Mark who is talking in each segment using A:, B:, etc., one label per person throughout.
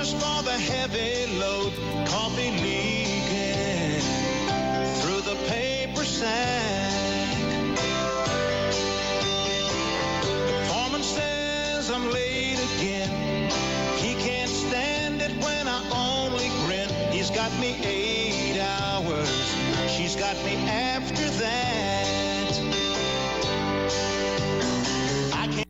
A: just for the heavy load. Coffee leaking through the paper sack. The foreman says I'm late again. He can't stand it when I only grin. He's got me 8 hours. She's got me after that. I can't.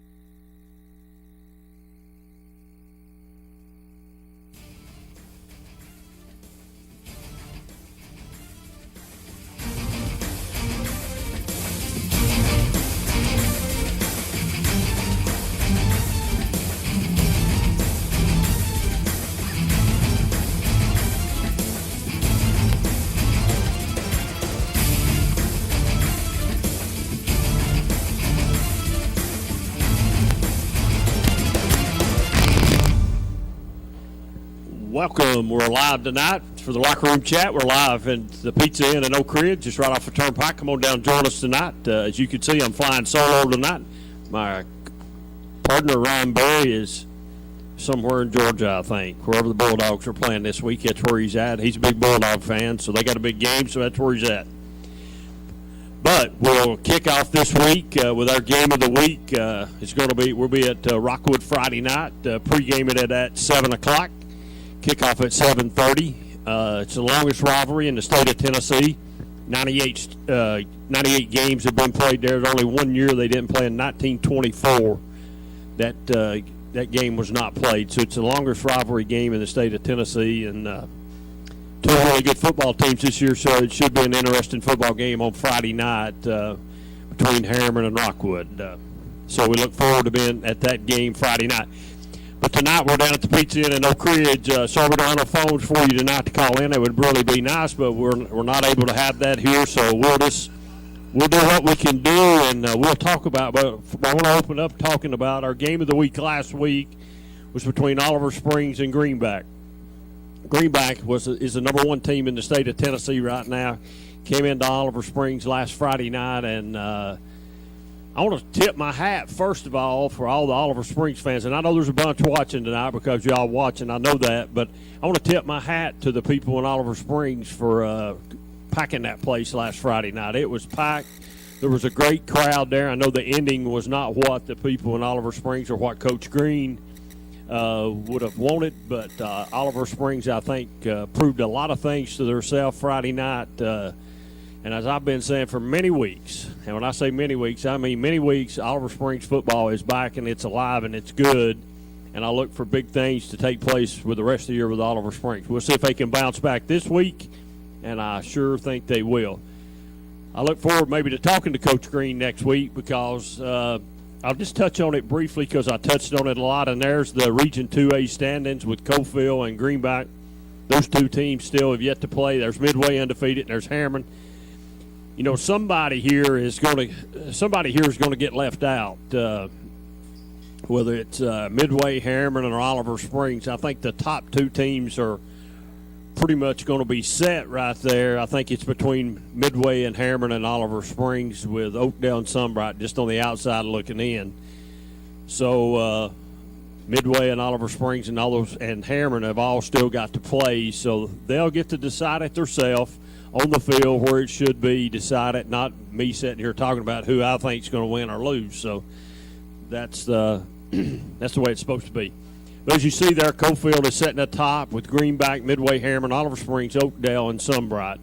B: Welcome. We're live tonight for the Locker Room Chat. We're live in the Pizza Inn in Oak Ridge, just right off the Turnpike. Come on down and join us tonight. As you can see, I'm flying solo tonight. My partner, Ryan Berry, is somewhere in Georgia, I think, wherever the Bulldogs are playing this week. That's where he's at. He's a big Bulldog fan, so they got a big game, so that's where he's at. But we'll kick off this week with our game of the week. We'll be at Rockwood Friday night, pregame it at 7 o'clock. Kickoff at 7:30. It's the longest rivalry in the state of Tennessee. 98 games have been played there. There's only 1 year they didn't play in 1924. That game was not played. So it's the longest rivalry game in the state of Tennessee. And two really good football teams this year, so it should be an interesting football game on Friday night between Harriman and Rockwood. So we look forward to being at that game Friday night. But tonight we're down at the Pizza Inn in Oak Ridge. Sorry we don't have no phones for you tonight to call in. It would really be nice, but we're not able to have that here. So we'll do what we can do, and we'll talk about. But I want to open up talking about our game of the week last week was between Oliver Springs and Greenback. Greenback is the number one team in the state of Tennessee right now. Came into Oliver Springs last Friday night, and I want to tip my hat, first of all, for all the Oliver Springs fans. And I know there's a bunch watching tonight because y'all watching. I know that. But I want to tip my hat to the people in Oliver Springs for packing that place last Friday night. It was packed. There was a great crowd there. I know the ending was not what the people in Oliver Springs or what Coach Green would have wanted. But Oliver Springs, I think, proved a lot of things to themselves Friday night. And as I've been saying for many weeks, and when I say many weeks, I mean many weeks, Oliver Springs football is back and it's alive and it's good. And I look for big things to take place with the rest of the year with Oliver Springs. We'll see if they can bounce back this week, and I sure think they will. I look forward maybe to talking to Coach Green next week because I'll just touch on it briefly because I touched on it a lot. And there's the Region 2A standings with Cofield and Greenback. Those two teams still have yet to play. There's Midway undefeated, and there's Harriman. You know, somebody here is going to get left out, whether it's Midway, Harriman, or Oliver Springs. I think the top two teams are pretty much going to be set right there. I think it's between Midway and Harriman and Oliver Springs with Oakdale and Sunbright just on the outside looking in. So Midway and Oliver Springs and and Harriman have all still got to play, so they'll get to decide it themselves on the field where it should be decided, not me sitting here talking about who I think is going to win or lose. So that's the that's the way it's supposed to be. But as you see there, Cofield is sitting at top with Greenback, Midway, Harriman, Oliver Springs, Oakdale, and Sunbright.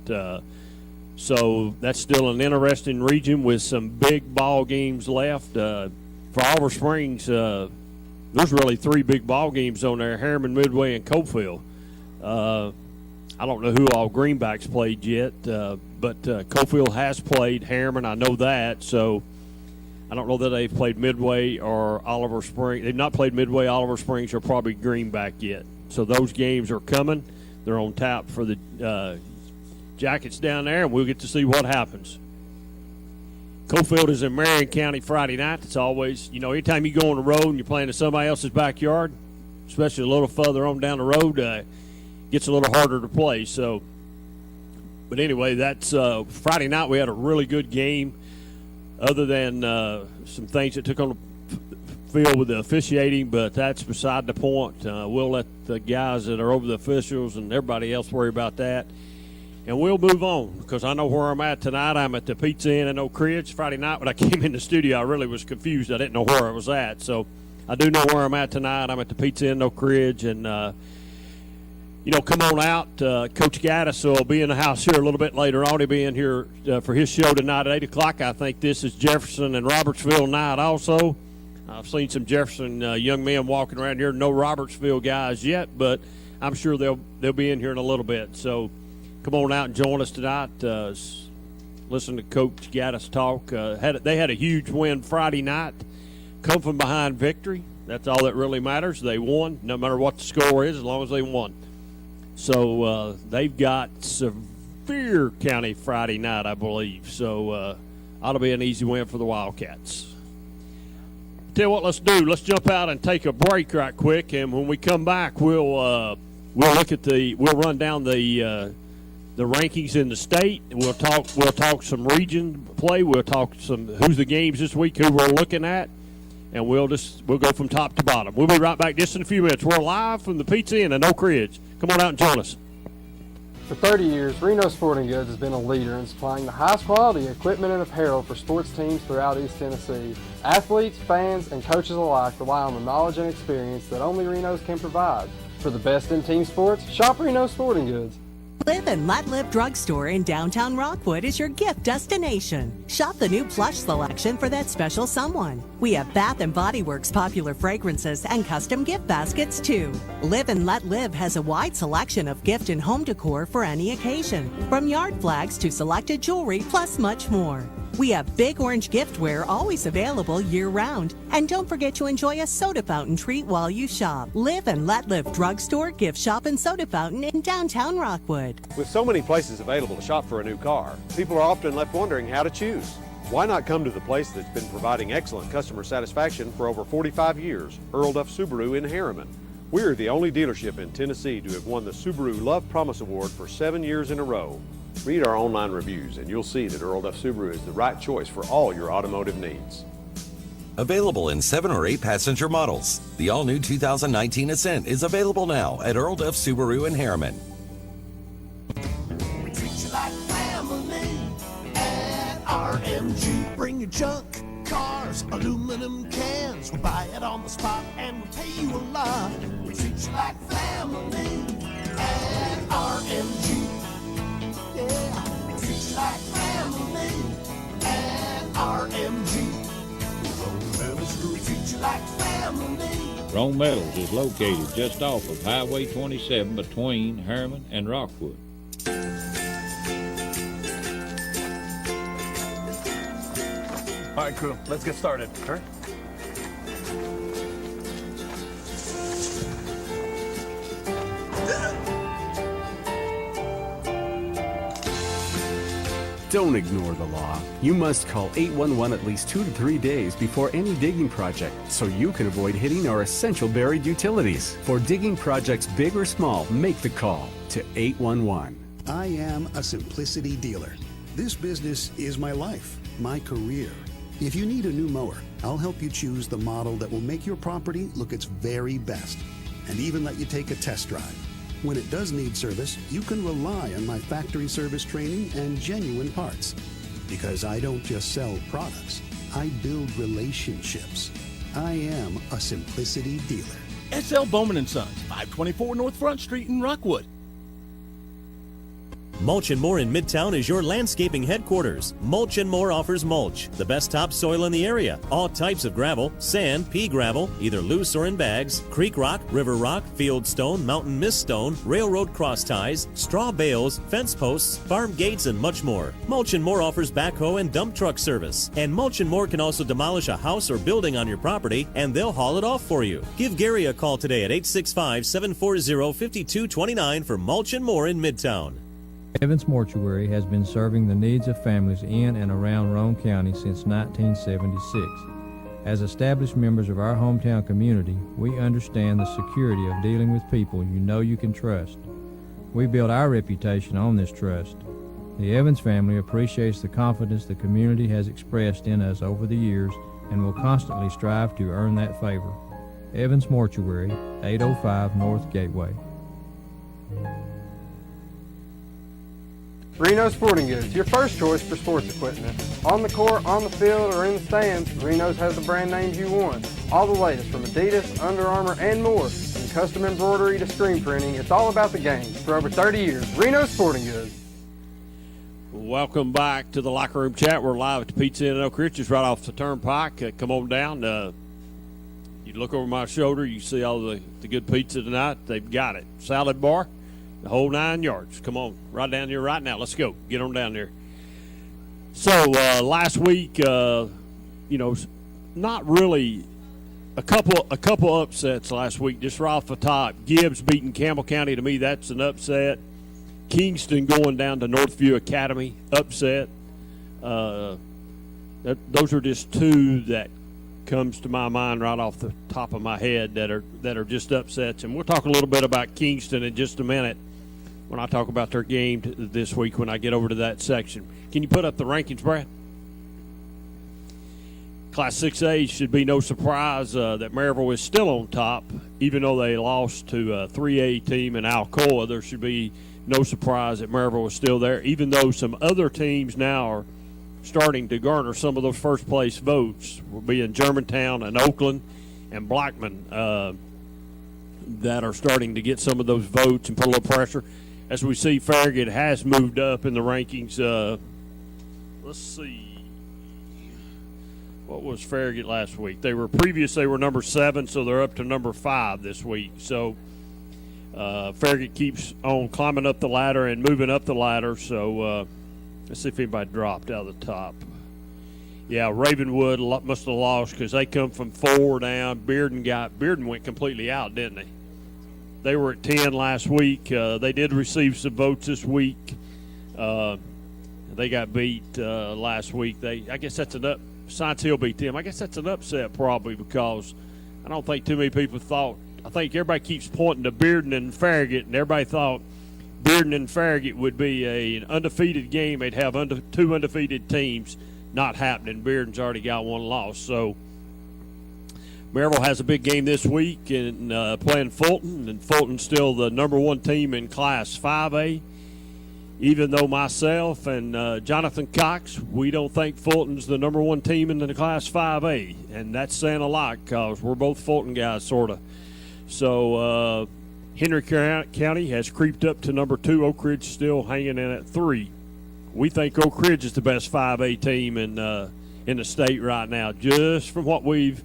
B: So that's still an interesting region with some big ball games left. For Oliver Springs, there's really three big ball games on there, Harriman, Midway, and Cofield. I don't know who all Greenbacks played yet, but Cofield has played Harriman. I know that, so I don't know that they've played Midway or Oliver Springs. They've not played Midway, Oliver Springs, or probably Greenback yet. So those games are coming. They're on tap for the Jackets down there, and we'll get to see what happens. Cofield is in Marion County Friday night. It's always, anytime you go on the road and you're playing in somebody else's backyard, especially a little further on down the road, gets a little harder to play. So, but anyway, that's Friday night. We had a really good game. Other than some things that took feel with the officiating, but that's beside the point. We'll let the guys that are over the officials and everybody else worry about that. And we'll move on, because I know where I'm at tonight. I'm at the Pizza Inn in Oak Ridge. Friday night when I came in the studio, I really was confused. I didn't know where I was at. So I do know where I'm at tonight. I'm at the Pizza Inn in Oak Ridge. And, come on out. Coach Gaddis will be in the house here a little bit later on. He'll be in here for his show tonight at 8 o'clock. I think this is Jefferson and Robertsville night also. I've seen some Jefferson young men walking around here. No Robertsville guys yet, but I'm sure they'll be in here in a little bit. So come on out and join us tonight. Listen to Coach Gaddis talk. They had a huge win Friday night. Come from behind victory. That's all that really matters. They won, no matter what the score is, as long as they won. So they've got Sevier County Friday night, I believe. So ought to be an easy win for the Wildcats. Tell you what, let's do. Let's jump out and take a break right quick, and when we come back, we'll run down the rankings in the state. We'll talk some region play. We'll talk some who's the games this week, who we're looking at, and we'll go from top to bottom. We'll be right back just in a few minutes. We're live from the Pizza Inn in Oak Ridge. Come on out and join us.
C: For 30 years, Reno Sporting Goods has been a leader in supplying the highest quality equipment and apparel for sports teams throughout East Tennessee. Athletes, fans, and coaches alike rely on the knowledge and experience that only Reno's can provide. For the best in team sports, shop Reno Sporting Goods.
D: Live and Let Live Drugstore in downtown Rockwood is your gift destination. Shop the new plush selection for that special someone. We have Bath & Body Works popular fragrances and custom gift baskets too. Live and Let Live has a wide selection of gift and home decor for any occasion, from yard flags to selected jewelry, plus much more. We have Big Orange giftware always available year-round. And don't forget to enjoy a soda fountain treat while you shop. Live and Let Live Drugstore, Gift Shop, and Soda Fountain in downtown Rockwood.
E: With so many places available to shop for a new car, people are often left wondering how to choose. Why not come to the place that's been providing excellent customer satisfaction for over 45 years, Earl Duff Subaru in Harriman? We are the only dealership in Tennessee to have won the Subaru Love Promise Award for 7 years in a row. Read our online reviews and you'll see that Earl Duff Subaru is the right choice for all your automotive needs.
F: Available in 7 or 8 passenger models. The all-new 2019 Ascent is available now at Earl Duff Subaru in Harriman.
G: We treat you like family at RMG. Bring your junk, cars, aluminum cans. We buy it on the spot and we pay you a lot. We treat you like family at RMG. Yeah, we treat you like family at RMG. We treat you like family.
H: Rome Metals is located just off of Highway 27 between Harriman and Rockwood.
I: All right, crew, let's get started. Kurt?
J: Don't ignore the law. You must call 811 at least 2 to 3 days before any digging project so you can avoid hitting our essential buried utilities. For digging projects big or small, make the call to 811.
K: I am a Simplicity dealer. This business is my life, my career. If you need a new mower, I'll help you choose the model that will make your property look its very best and even let you take a test drive. When it does need service, you can rely on my factory service training and genuine parts. Because I don't just sell products, I build relationships. I am a Simplicity dealer.
I: S.L. Bowman & Sons, 524 North Front Street in Rockwood.
L: Mulch & More in Midtown is your landscaping headquarters. Mulch & More offers mulch, the best topsoil in the area, all types of gravel, sand, pea gravel, either loose or in bags, creek rock, river rock, field stone, mountain mist stone, railroad cross ties, straw bales, fence posts, farm gates, and much more. Mulch & More offers backhoe and dump truck service. And Mulch & More can also demolish a house or building on your property, and they'll haul it off for you. Give Gary a call today at 865-740-5229 for Mulch & More in Midtown.
M: Evans Mortuary has been serving the needs of families in and around Roane County since 1976. As established members of our hometown community, we understand the security of dealing with people you know you can trust. We build our reputation on this trust. The Evans family appreciates the confidence the community has expressed in us over the years and will constantly strive to earn that favor. Evans Mortuary, 805 North Gateway.
C: Reno Sporting Goods, your first choice for sports equipment. On the court, on the field, or in the stands, Reno's has the brand names you want. All the latest from Adidas, Under Armour, and more. From custom embroidery to screen printing, it's all about the game. For over 30 years, Reno Sporting Goods.
B: Welcome back to the Locker Room Chat. We're live at the Pizza Inn in Oak Ridge, just right off the Turnpike. Come on down. You look over my shoulder, you see all the good pizza tonight. They've got it. Salad bar. The whole 9 yards. Come on, right down here right now. Let's go. Get on down there. So last week, not really a couple upsets last week. Just right off the top, Gibbs beating Campbell County. To me, that's an upset. Kingston going down to Northview Academy, upset. Those are just two that comes to my mind right off the top of my head that are just upsets. And we'll talk a little bit about Kingston in just a minute when I talk about their game this week when I get over to that section. Can you put up the rankings, Brad? Class 6A should be no surprise that Maryville is still on top, even though they lost to a 3A team in Alcoa. There should be no surprise that Maryville is still there, even though some other teams now are starting to garner some of those first-place votes. Will be in Germantown and Oakland and Blackman that are starting to get some of those votes and put a little pressure. As we see, Farragut has moved up in the rankings. Let's see. What was Farragut last week? They were number 7, so they're up to number 5 this week. So Farragut keeps on climbing up the ladder and moving up the ladder. So let's see if anybody dropped out of the top. Yeah, Ravenwood must have lost because they come from 4 down. Bearden went completely out, didn't they? They were at 10 last week. They did receive some votes this week. They got beat last week. I guess that's Science Hill beat them. I guess that's an upset probably because I don't think too many people thought. I think everybody keeps pointing to Bearden and Farragut, and everybody thought Bearden and Farragut would be an undefeated game. They'd have 2 undefeated teams. Not happening. Bearden's already got 1 loss. So Maryville has a big game this week and playing Fulton, and Fulton's still the number 1 team in Class 5A. Even though myself and Jonathan Cox, we don't think Fulton's the number 1 team in the Class 5A, and that's saying a lot because we're both Fulton guys, sort of. So Henry County has creeped up to number 2. Oak Ridge still hanging in at 3. We think Oak Ridge is the best 5A team in the state right now, just from what we've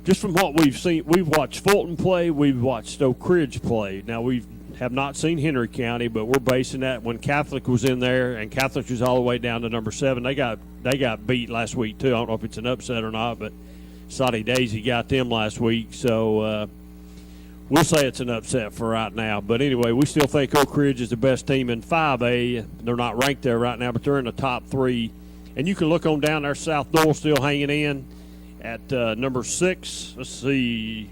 B: seen. We've watched Fulton play. We've watched Oak Ridge play. Now we have not seen Henry County, but we're basing that when Catholic was in there, and Catholic was all the way down to number 7. They got beat last week too. I don't know if it's an upset or not, but Soddy Daisy got them last week. So we'll say it's an upset for right now. But anyway, we still think Oak Ridge is the best team in 5A. They're not ranked there right now, but they're in the top 3. And you can look on down there. South Doyle still hanging in at number 6. Let's see.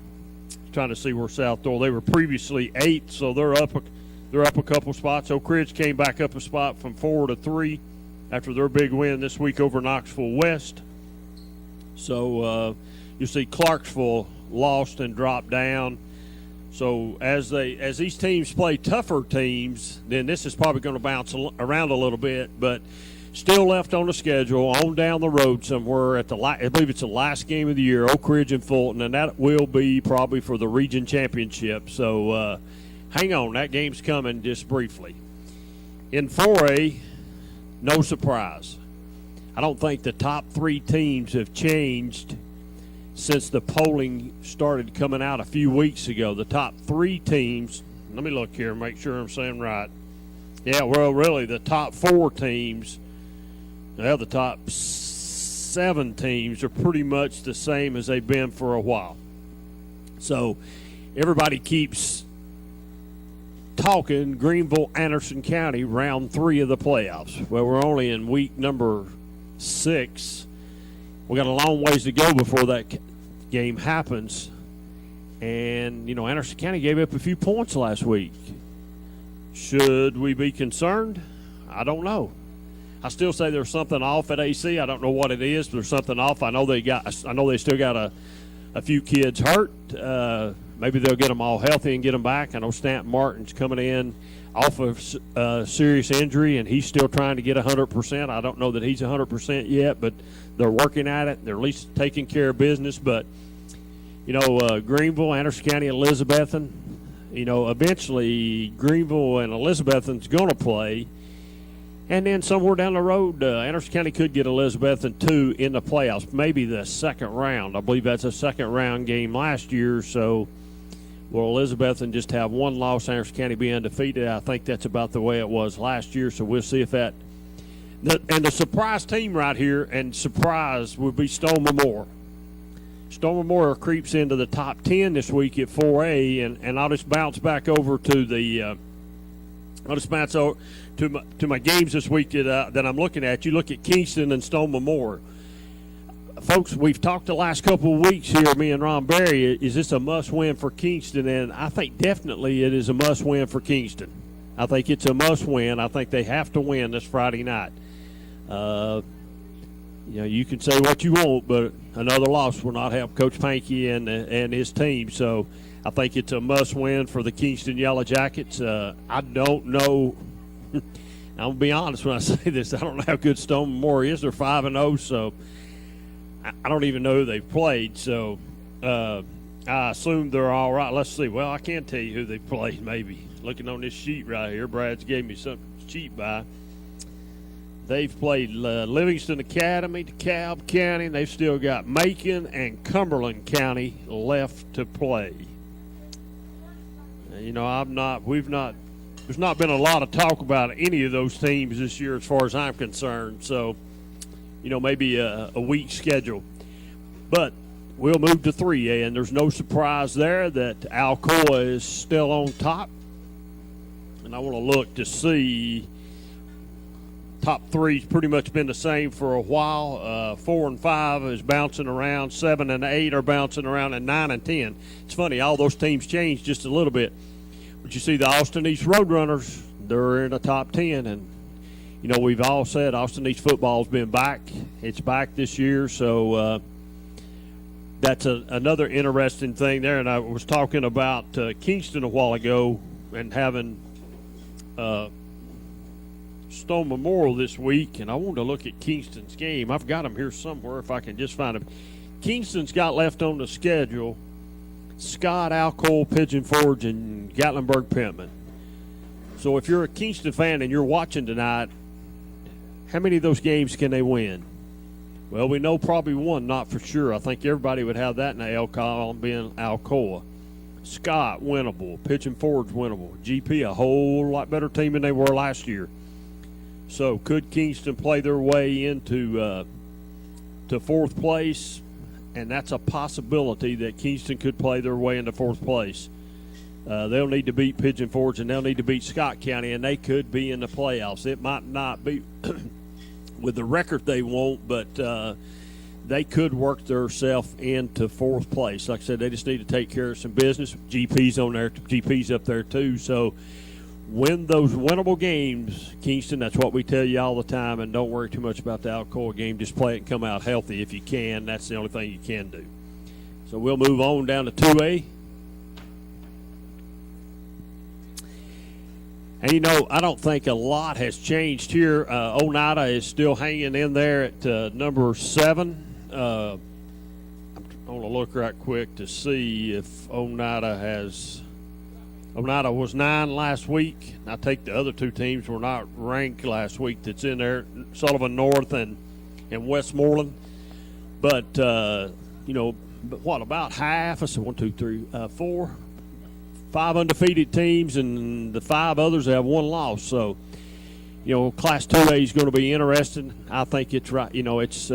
B: Trying to see where South Doyle. They were previously 8, so they're up a couple spots. Oak Ridge came back up a spot from 4 to 3 after their big win this week over Knoxville West. So you see Clarksville lost and dropped down. So as these teams play tougher teams, then this is probably going to bounce around a little bit, but still left on the schedule, on down the road somewhere I believe it's the last game of the year, Oak Ridge and Fulton, and that will be probably for the region championship. So hang on, that game's coming just briefly. In 4A, no surprise. I don't think the top 3 teams have changed since the polling started coming out a few weeks ago. The top 3 teams, let me look here and make sure I'm saying right. Yeah, well, really, the top 4 teams, well, the top 7 teams are pretty much the same as they've been for a while. So everybody keeps talking Greenville, Anderson County, round 3 of the playoffs. Well, we're only in week number 6. We got a long ways to go before that game happens. And, Anderson County gave up a few points last week. Should we be concerned? I don't know. I still say there's something off at AC. I don't know what it is, but there's something off. I know they still got a few kids hurt. Maybe they'll get them all healthy and get them back. I know Stanton Martin's coming in off of serious injury, and he's still trying to get 100%. I don't know that he's 100% yet, but they're working at it. They're at least taking care of business. But, Greenville, Anderson County, Elizabethton, eventually Greenville and Elizabethton's going to play. And then somewhere down the road, Anderson County could get Elizabethton, too, in the playoffs, maybe the second round. I believe that's a second-round game last year. So will Elizabethton just have one loss, Anderson County be undefeated? I think that's about the way it was last year. So we'll see if that – and the surprise team right here, and surprise, would be Stone Memorial. Stone Memorial creeps into the top 10 this week at 4A, and I'll just bounce back over to the I'll just bounce over to my games this week that I'm looking at. You look at Kingston and Stone Memorial. Folks, we've talked the last couple of weeks here, me and Ron Berry, is this a must-win for Kingston? And I think definitely it is a must-win for Kingston. I think it's a must-win. I think they have to win this Friday night. You can say what you want, but another loss will not help Coach Pankey and his team. So I think it's a must-win for the Kingston Yellow Jackets. I don't know. I'm going to be honest when I say this. I don't know how good Stone Memorial is. They're 5-0, so I don't even know who they've played. So I assume they're all right. Let's see. Well, I can't tell you who they played maybe. Looking on this sheet right here, Brad's gave me some sheet by. They've played Livingston Academy, DeKalb County, and they've still got Macon and Cumberland County left to play. There's not been a lot of talk about any of those teams this year as far as I'm concerned. So, maybe a weak schedule. But we'll move to 3A, and there's no surprise there that Alcoa is still on top. And I want to look to see top three's pretty much been the same for a while. 4 and 5 is bouncing around. 7 and 8 are bouncing around, and 9 and 10. It's funny, all those teams changed just a little bit. But you see the Austin East Roadrunners, they're in the top 10. And, we've all said Austin East football's been back. It's back this year. So that's another interesting thing there. And I was talking about Kingston a while ago and having Stone Memorial this week, and I wanted to look at Kingston's game. I've got them here somewhere if I can just find them. Kingston's got left on the schedule Scott, Alcoa, Pigeon Forge, and Gatlinburg-Pittman. So if you're a Kingston fan and you're watching tonight, how many of those games can they win? Well, we know probably one, not for sure. I think everybody would have that in the L column being Alcoa. Scott, winnable. Pigeon Forge, winnable. GP, a whole lot better team than they were last year. So could Kingston play their way into to fourth place? And that's a possibility that Kingston could play their way into fourth place. They'll need to beat Pigeon Forge, and they'll need to beat Scott County, and they could be in the playoffs. It might not be with the record they won't, but they could work themselves into fourth place. Like I said, they just need to take care of some business. GP's on there. GP's up there too. So win those winnable games, Kingston. That's what we tell you all the time, and don't worry too much about the Alcoa game. Just play it and come out healthy if you can. That's the only thing you can do. So we'll move on down to 2A. And, I don't think a lot has changed here. Oneida is still hanging in there at number 7. I want to look right quick to see if Oneida was 9 last week. I take the other two teams were not ranked last week that's in there, Sullivan North and Westmoreland. But, about half? Let's see, 1, 2, 3, 4. 5 undefeated teams, and the 5 others have 1 loss. So, Class 2A is going to be interesting. I think it's right. It's,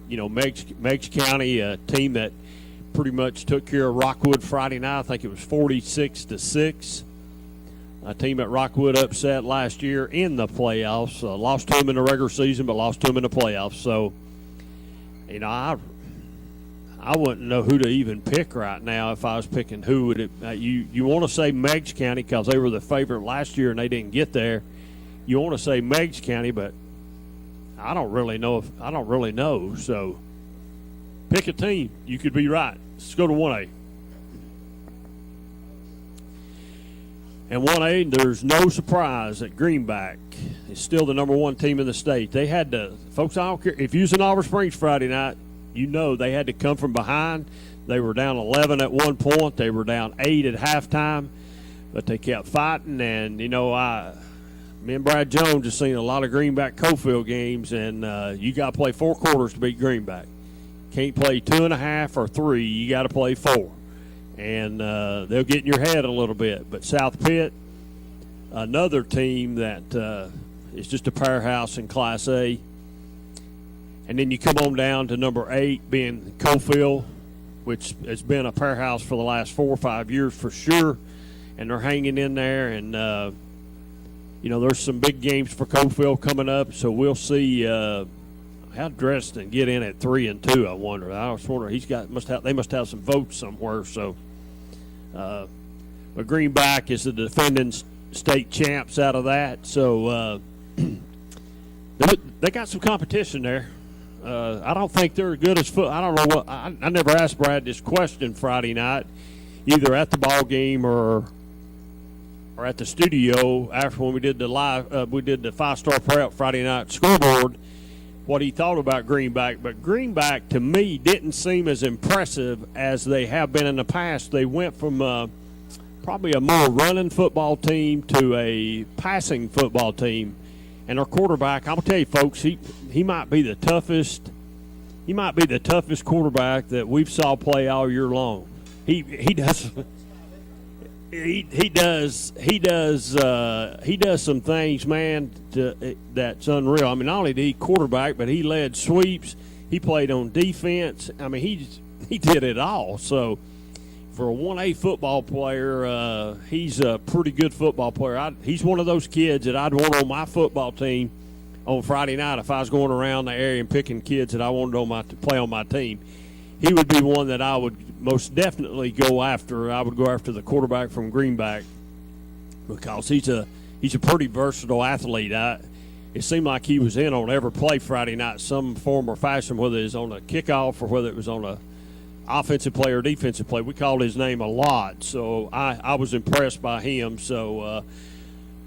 B: Meigs County, a team that pretty much took care of Rockwood Friday night. I think it was 46-6. A team at Rockwood upset last year in the playoffs. Lost to them in the regular season, but lost to them in the playoffs. So, I wouldn't know who to even pick right now if I was picking who would it. You want to say Meigs County because they were the favorite last year and they didn't get there. You want to say Meigs County, but I don't really know. So pick a team. You could be right. Let's go to 1A. And 1A, there's no surprise that Greenback is still the number one team in the state. They had to, folks, I don't care. If you was in Auburn Springs Friday night, you know they had to come from behind. They were down 11 at one point. They were down 8 at halftime. But they kept fighting. And, you know, me and Brad Jones have seen a lot of Greenback-Cofield games, and you got to play 4 quarters to beat Greenback. Can't play 2.5 or 3. You got to play 4. And they'll get in your head a little bit. But South Pitt, another team that is just a powerhouse in Class A. And then you come on down to number 8 being Cofield, which has been a powerhouse for the last 4 or 5 years for sure. And they're hanging in there. And, you know, there's some big games for Cofield coming up. So we'll see how Dresden get in at 3-2, I wonder. I was wondering, they must have some votes somewhere. So, but Greenback is the defending state champs out of that. So they got some competition there. I don't think they're as good as I don't know what. I never asked Brad this question Friday night, either at the ball game or at the studio after when we did the live. We did the 5-star prep Friday night scoreboard. What he thought about Greenback, but Greenback to me didn't seem as impressive as they have been in the past. They went from probably a more running football team to a passing football team, and our quarterback, I'm gonna tell you folks, he might be the toughest. He might be the toughest quarterback that we've saw play all year long. He does. He does some things, man, that's unreal. I mean, not only did he quarterback, but he led sweeps. He played on defense. I mean, he did it all. So for a 1A football player, he's a pretty good football player. He's one of those kids that I'd want on my football team on Friday night if I was going around the area and picking kids that I wanted to play on my team. He would be one that I would most definitely go after. I would go after the quarterback from Greenback because he's a pretty versatile athlete. It seemed like he was in on every play Friday night, some form or fashion, whether it was on a kickoff or whether it was on a offensive play or defensive play. We called his name a lot, so I was impressed by him. So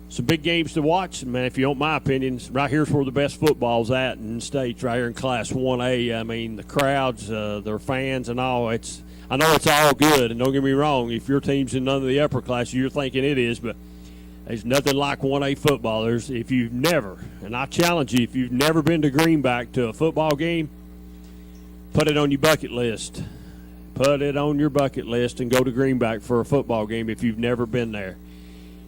B: some big games to watch, man. If you want my opinion, right here's where the best football's at in the States, right here in Class 1A. I mean, the crowds, their fans and all, I know it's all good, and don't get me wrong, if your team's in none of the upper class, you're thinking it is, but there's nothing like 1A football. If you've never, and I challenge you, if you've never been to Greenback to a football game, put it on your bucket list. Put it on your bucket list and go to Greenback for a football game if you've never been there.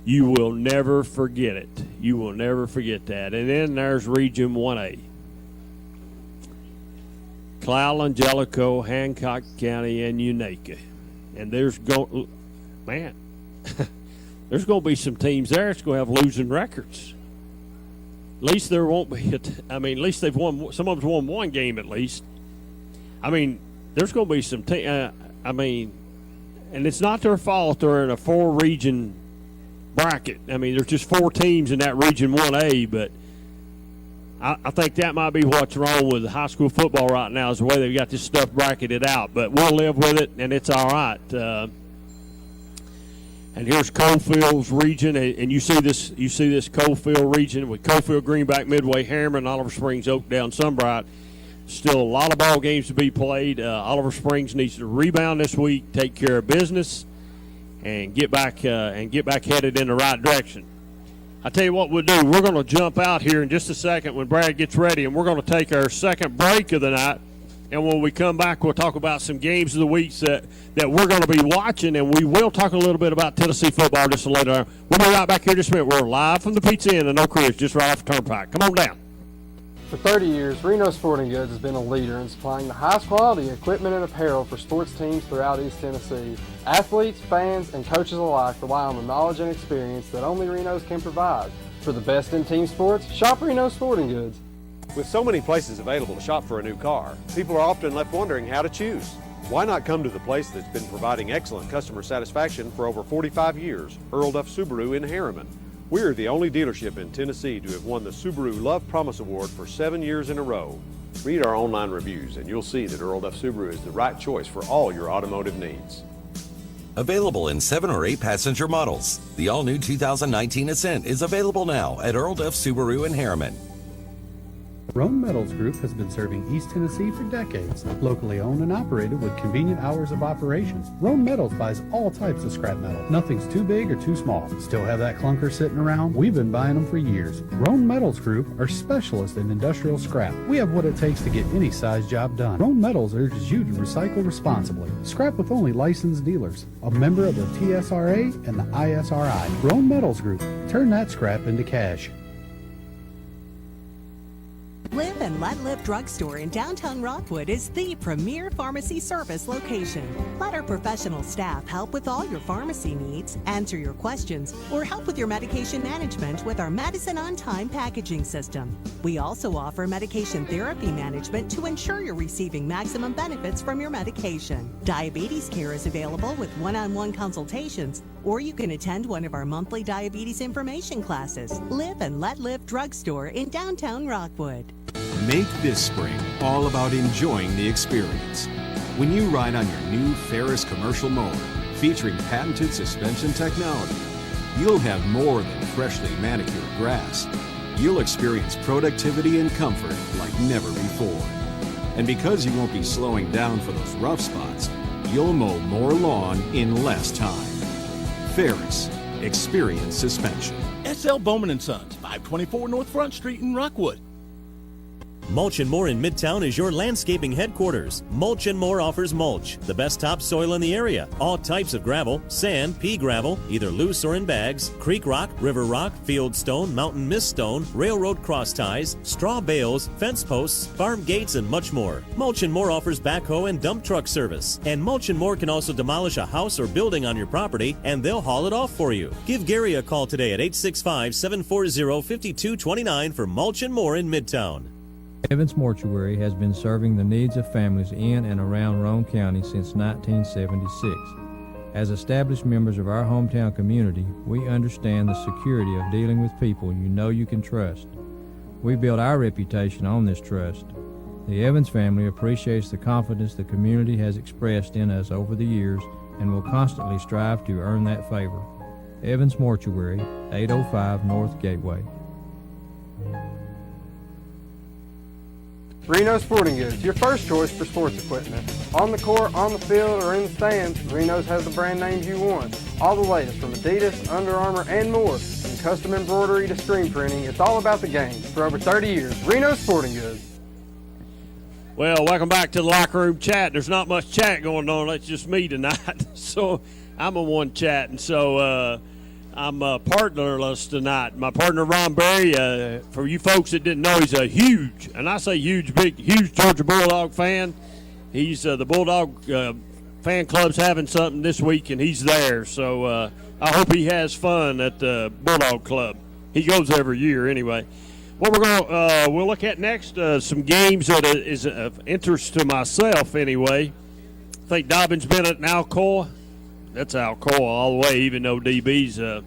B: You will never forget it. You will never forget that. And then there's Region 1A. Clallan, Jellicoe, Hancock County, and Unaka. And there's going to be some teams there that's going to have losing records. At least there won't be. At least they've won. Some of them's won one game at least. I mean, there's going to be some teams. And it's not their fault they're in a 4-region bracket. I mean, there's just 4 teams in that Region 1A, but I think that might be what's wrong with high school football right now is the way they've got this stuff bracketed out. But we'll live with it, and it's all right. And here's Cofield's region, and you see this Cofield region with Cofield, Greenback, Midway, Harriman, Oliver Springs, Oakdale, and Sunbright. Still a lot of ball games to be played. Oliver Springs needs to rebound this week, take care of business, and get back headed in the right direction. I tell you what we'll do. We're going to jump out here in just a second when Brad gets ready, and we're going to take our second break of the night. And when we come back, we'll talk about some games of the week that we're going to be watching, and we will talk a little bit about Tennessee football just later on. We'll be right back here in just a minute. We're live from the Pizza Inn in Oak Ridge, just right off the Turnpike. Come on down.
C: For 30 years, Reno Sporting Goods has been a leader in supplying the highest quality equipment and apparel for sports teams throughout East Tennessee. Athletes, fans, and coaches alike rely on the knowledge and experience that only Reno's can provide. For the best in team sports, shop Reno Sporting Goods.
E: With so many places available to shop for a new car, people are often left wondering how to choose. Why not come to the place that's been providing excellent customer satisfaction for over 45 years, Earl Duff Subaru in Harriman? We're the only dealership in Tennessee to have won the Subaru Love Promise Award for 7 years in a row. Read our online reviews and you'll see that Earl Duff Subaru is the right choice for all your automotive needs.
F: Available in 7 or 8 passenger models. The all-new 2019 Ascent is available now at Earl Duff Subaru in Harriman.
N: Roan Metals Group has been serving East Tennessee for decades. Locally owned and operated with convenient hours of operations, Roan Metals buys all types of scrap metal. Nothing's too big or too small. Still have that clunker sitting around? We've been buying them for years. Roan Metals Group are specialists in industrial scrap. We have what it takes to get any size job done. Roan Metals urges you to recycle responsibly. Scrap with only licensed dealers. A member of the TSRA and the ISRI. Roan Metals Group. Turn that scrap into cash.
D: Live and Let Live Drugstore in downtown Rockwood is the premier pharmacy service location. Let our professional staff help with all your pharmacy needs, answer your questions, or help with your medication management with our Medicine on Time packaging system. We also offer medication therapy management to ensure you're receiving maximum benefits from your medication. Diabetes care is available with one-on-one consultations, or you can attend one of our monthly diabetes information classes. Live and Let Live Drugstore in downtown Rockwood.
O: Make this spring all about enjoying the experience. When you ride on your new Ferris commercial mower featuring patented suspension technology, you'll have more than freshly manicured grass. You'll experience productivity and comfort like never before. And because you won't be slowing down for those rough spots, you'll mow more lawn in less time. Ferris, experience suspension.
I: S.L. Bowman & Sons, 524 North Front Street in Rockwood.
L: Mulch & More in Midtown is your landscaping headquarters. Mulch & More offers mulch, the best topsoil in the area. All types of gravel, sand, pea gravel, either loose or in bags, creek rock, river rock, field stone, mountain mist stone, railroad cross ties, straw bales, fence posts, farm gates, and much more. Mulch & More offers backhoe and dump truck service. And Mulch & More can also demolish a house or building on your property, and they'll haul it off for you. Give Gary a call today at 865-740-5229 for Mulch & More in Midtown.
M: Evans Mortuary has been serving the needs of families in and around Roane County since 1976. As established members of our hometown community, we understand the security of dealing with people you know you can trust. We built our reputation on this trust. The Evans family appreciates the confidence the community has expressed in us over the years and will constantly strive to earn that favor. Evans Mortuary, 805 North Gateway.
C: Reno Sporting Goods, your first choice for sports equipment. On the court, on the field, or in the stands, Reno's has the brand names you want. All the latest from Adidas, Under Armour, and more. From custom embroidery to screen printing, it's all about the game. For over 30 years, Reno Sporting Goods.
B: Well, welcome back to the locker room chat. There's not much chat going on. It's just me tonight. So I'm the one chatting. So I'm partnerless tonight. My partner, Ron Berry, for you folks that didn't know, he's a huge, and I say huge, big, huge Georgia Bulldog fan. He's the Bulldog fan club's having something this week, and he's there. So I hope he has fun at the Bulldog Club. He goes every year anyway. What we'll look at next, some games that is of interest to myself anyway. I think Dobbins been at Alcoa. That's Alcoa all the way, even though DB's a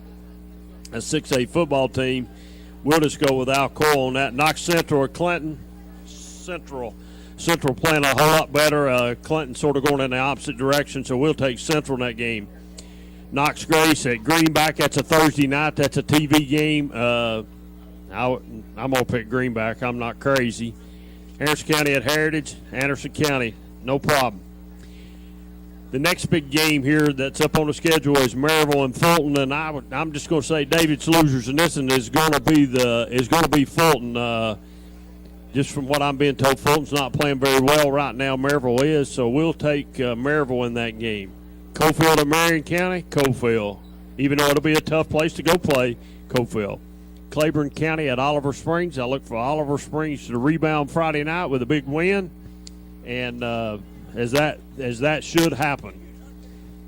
B: 6A football team. We'll just go with Alcoa on that. Knox Central or Clinton. Central playing a whole lot better. Clinton sort of going in the opposite direction, so we'll take Central in that game. Knox Grace at Greenback. That's a Thursday night. That's a TV game. I'm going to pick Greenback. I'm not crazy. Anderson County at Heritage. Anderson County, no problem. The next big game here that's up on the schedule is Maryville and Fulton, and I'm just going to say David's losers in this one is going to be Fulton. Just from what I'm being told, Fulton's not playing very well right now. Maryville is, so we'll take Maryville in that game. Cofield and Marion County, Cofield. Even though it'll be a tough place to go play, Cofield. Claiborne County at Oliver Springs. I look for Oliver Springs to rebound Friday night with a big win, and as that should happen.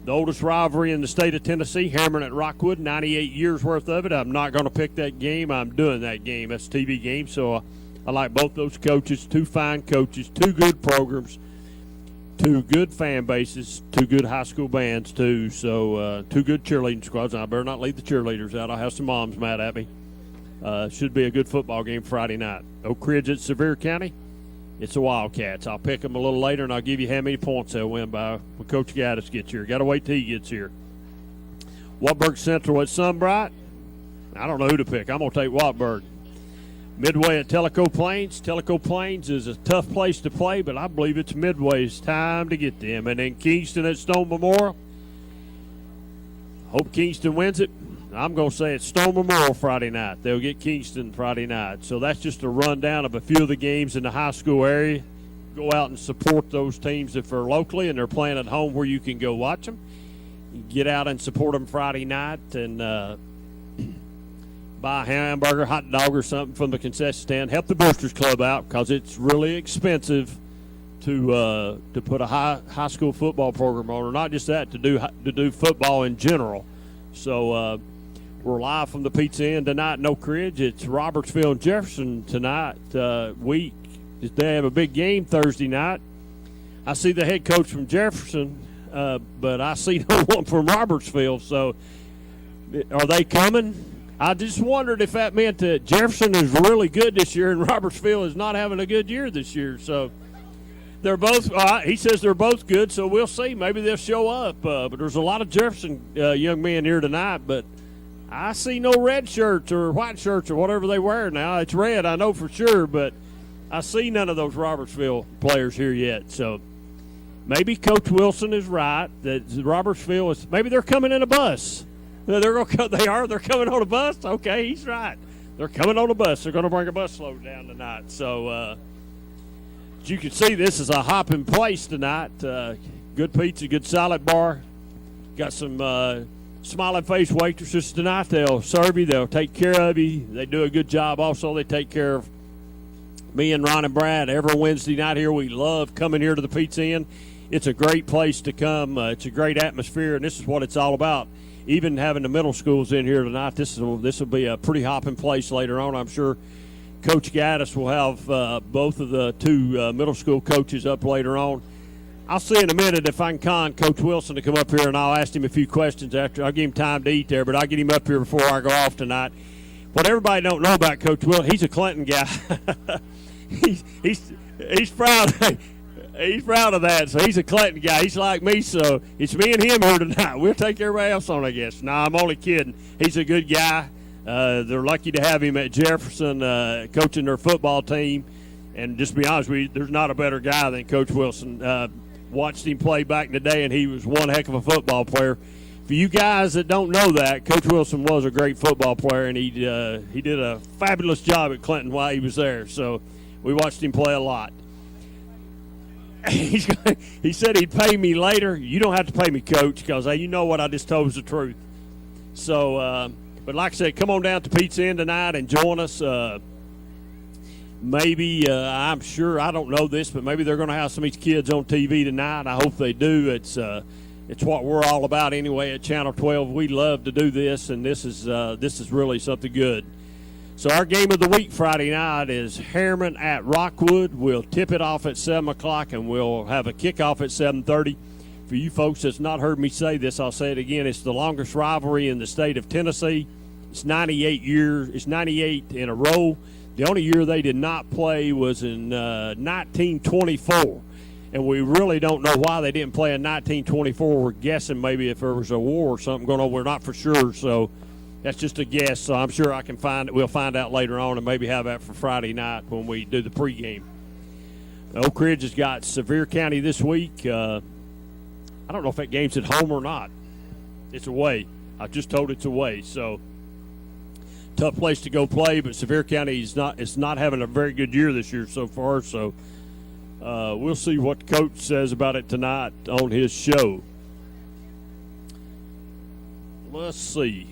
B: The oldest rivalry in the state of Tennessee, Harriman at Rockwood, 98 years worth of it. I'm not going to pick that game. I'm doing that game. That's a TV game, so I like both those coaches, two fine coaches, two good programs. two good fan bases, two good high school bands, too. So two good cheerleading squads. I better not leave the cheerleaders out. I'll have some moms mad at me. Should be a good football game Friday night. Oak Ridge at Sevier County. It's the Wildcats. I'll pick them a little later, and I'll give you how many points they'll win by when Coach Gaddis gets here. Got to wait till he gets here. Wartburg Central at Sunbright. I don't know who to pick. I'm going to take Wartburg. Midway at Tellico Plains. Tellico Plains is a tough place to play, but I believe it's Midway's time to get them. And then Kingston at Stone Memorial. Hope Kingston wins it. I'm going to say it's Stone Memorial Friday night. They'll get Kingston Friday night. So that's just a rundown of a few of the games in the high school area. Go out and support those teams if they're locally and they're playing at home where you can go watch them. You get out and support them Friday night and buy a hamburger, hot dog, or something from the concession stand. Help the Boosters Club out because it's really expensive to put a high school football program on, or not just that, to do football in general. So we're live from the Pizza Inn tonight in Oak Ridge. It's Robertsville and Jefferson tonight. They have a big game Thursday night. I see the head coach from Jefferson, but I see no one from Robertsville. So are they coming? I just wondered if that meant that Jefferson is really good this year and Robertsville is not having a good year this year. So they're both, he says they're both good, so we'll see. Maybe they'll show up. But there's a lot of Jefferson young men here tonight, but I see no red shirts or white shirts or whatever they wear now. It's red, I know for sure, but I see none of those Robertsville players here yet. So maybe Coach Wilson is right that Robertsville is, maybe they're coming in a bus. They're coming on a bus? Okay, he's right. They're coming on a bus. They're going to bring a bus load down tonight. So as you can see, this is a hopping place tonight. Good pizza, good salad bar. Got some smiling face waitresses tonight. They'll serve you. They'll take care of you. They do a good job also. They take care of me and Ron and Brad every Wednesday night here. We love coming here to the Pizza Inn. It's a great place to come. It's a great atmosphere, and this is what it's all about. Even having the middle schools in here tonight, this will be a pretty hopping place later on. I'm sure Coach Gaddis will have both of the two middle school coaches up later on. I'll see in a minute if I can con Coach Wilson to come up here, and I'll ask him a few questions after. I'll give him time to eat there, but I'll get him up here before I go off tonight. What everybody don't know about Coach Wilson, he's a Clinton guy. he's proud. He's proud of that. So he's a Clinton guy. He's like me, so it's me and him here tonight. We'll take everybody else on, I guess. No, I'm only kidding. He's a good guy. They're lucky to have him at Jefferson coaching their football team. And just to be honest with you, there's not a better guy than Coach Wilson. Watched him play back in the day, and he was one heck of a football player. For you guys that don't know that, Coach Wilson was a great football player, and he did a fabulous job at Clinton while he was there. So we watched him play a lot. He said he'd pay me later. You don't have to pay me, Coach, because you know what I just told is the truth. So, but like I said, come on down to Pizza Inn tonight and join us. Maybe, I'm sure, I don't know this, but maybe they're going to have some of these kids on TV tonight. I hope they do. It's what we're all about anyway at Channel 12. We love to do this, and this is really something good. So our game of the week Friday night is Harriman at Rockwood. We'll tip it off at 7 o'clock, and we'll have a kickoff at 7:30. For you folks that's not heard me say this, I'll say it again. It's the longest rivalry in the state of Tennessee. It's 98 years. It's 98 in a row. The only year they did not play was in 1924. And we really don't know why they didn't play in 1924. We're guessing maybe if there was a war or something going on. We're not for sure, so that's just a guess. So I'm sure we'll find out later on and maybe have that for Friday night when we do the pregame. Oak Ridge has got Sevier County this week. I don't know if that game's at home or not. It's away. I just told it's away. So tough place to go play, but Sevier County is not having a very good year this year so far. So we'll see what the coach says about it tonight on his show. Let's see.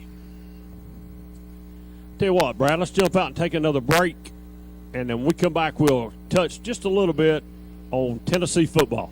B: Tell you what, Brad, let's jump out and take another break, and then when we come back, we'll touch just a little bit on Tennessee football.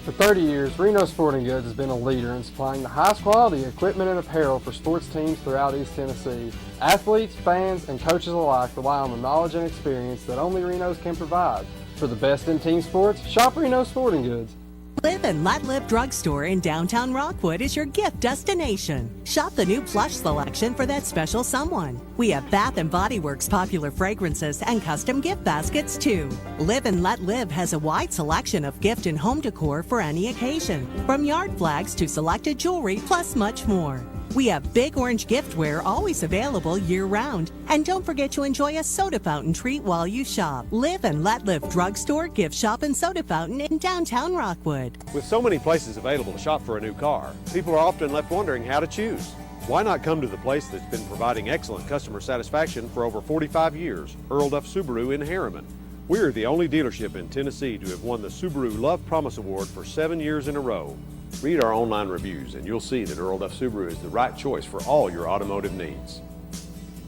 C: For 30 years, Reno Sporting Goods has been a leader in supplying the highest quality equipment and apparel for sports teams throughout East Tennessee. Athletes, fans, and coaches alike rely on the knowledge and experience that only Reno's can provide. For the best in team sports, shop Reno Sporting Goods.
D: Live and Let Live Drugstore in downtown Rockwood is your gift destination. Shop the new plush selection for that special someone. We have Bath & Body Works popular fragrances and custom gift baskets too. Live and Let Live has a wide selection of gift and home decor for any occasion, from yard flags to selected jewelry plus much more. We have Big Orange giftware always available year-round. And don't forget to enjoy a soda fountain treat while you shop. Live and Let Live Drugstore, Gift Shop, and Soda Fountain in downtown Rockwood.
E: With so many places available to shop for a new car, people are often left wondering how to choose. Why not come to the place that's been providing excellent customer satisfaction for over 45 years, Earl Duff Subaru in Harriman? We're the only dealership in Tennessee to have won the Subaru Love Promise Award for 7 years in a row. Read our online reviews and you'll see that Earl Duff Subaru is the right choice for all your automotive needs.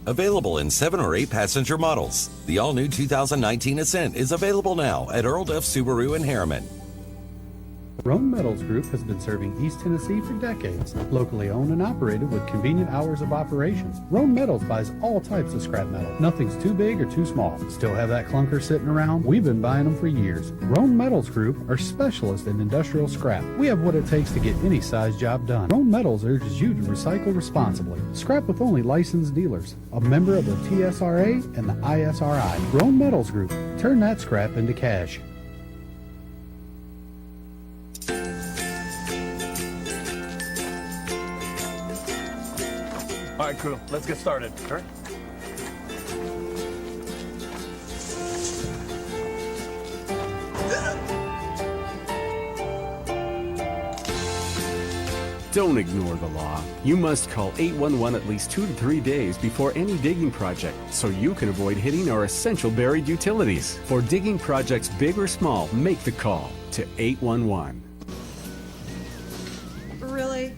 F: Available in 7 or 8 passenger models. The all-new 2019 Ascent is available now at Earl Duff Subaru in Harriman.
N: Roan Metals Group has been serving East Tennessee for decades. Locally owned and operated with convenient hours of operations. Roan Metals buys all types of scrap metal. Nothing's too big or too small. Still have that clunker sitting around? We've been buying them for years. Roan Metals Group are specialists in industrial scrap. We have what it takes to get any size job done. Roan Metals urges you to recycle responsibly. Scrap with only licensed dealers. A member of the TSRA and the ISRI. Roan Metals Group. Turn that scrap into cash.
I: All right, crew, let's get started. All right.
J: Don't ignore the law. You must call 811 at least 2 to 3 days before any digging project so you can avoid hitting our essential buried utilities. For digging projects big or small, make the call to 811.
P: Really?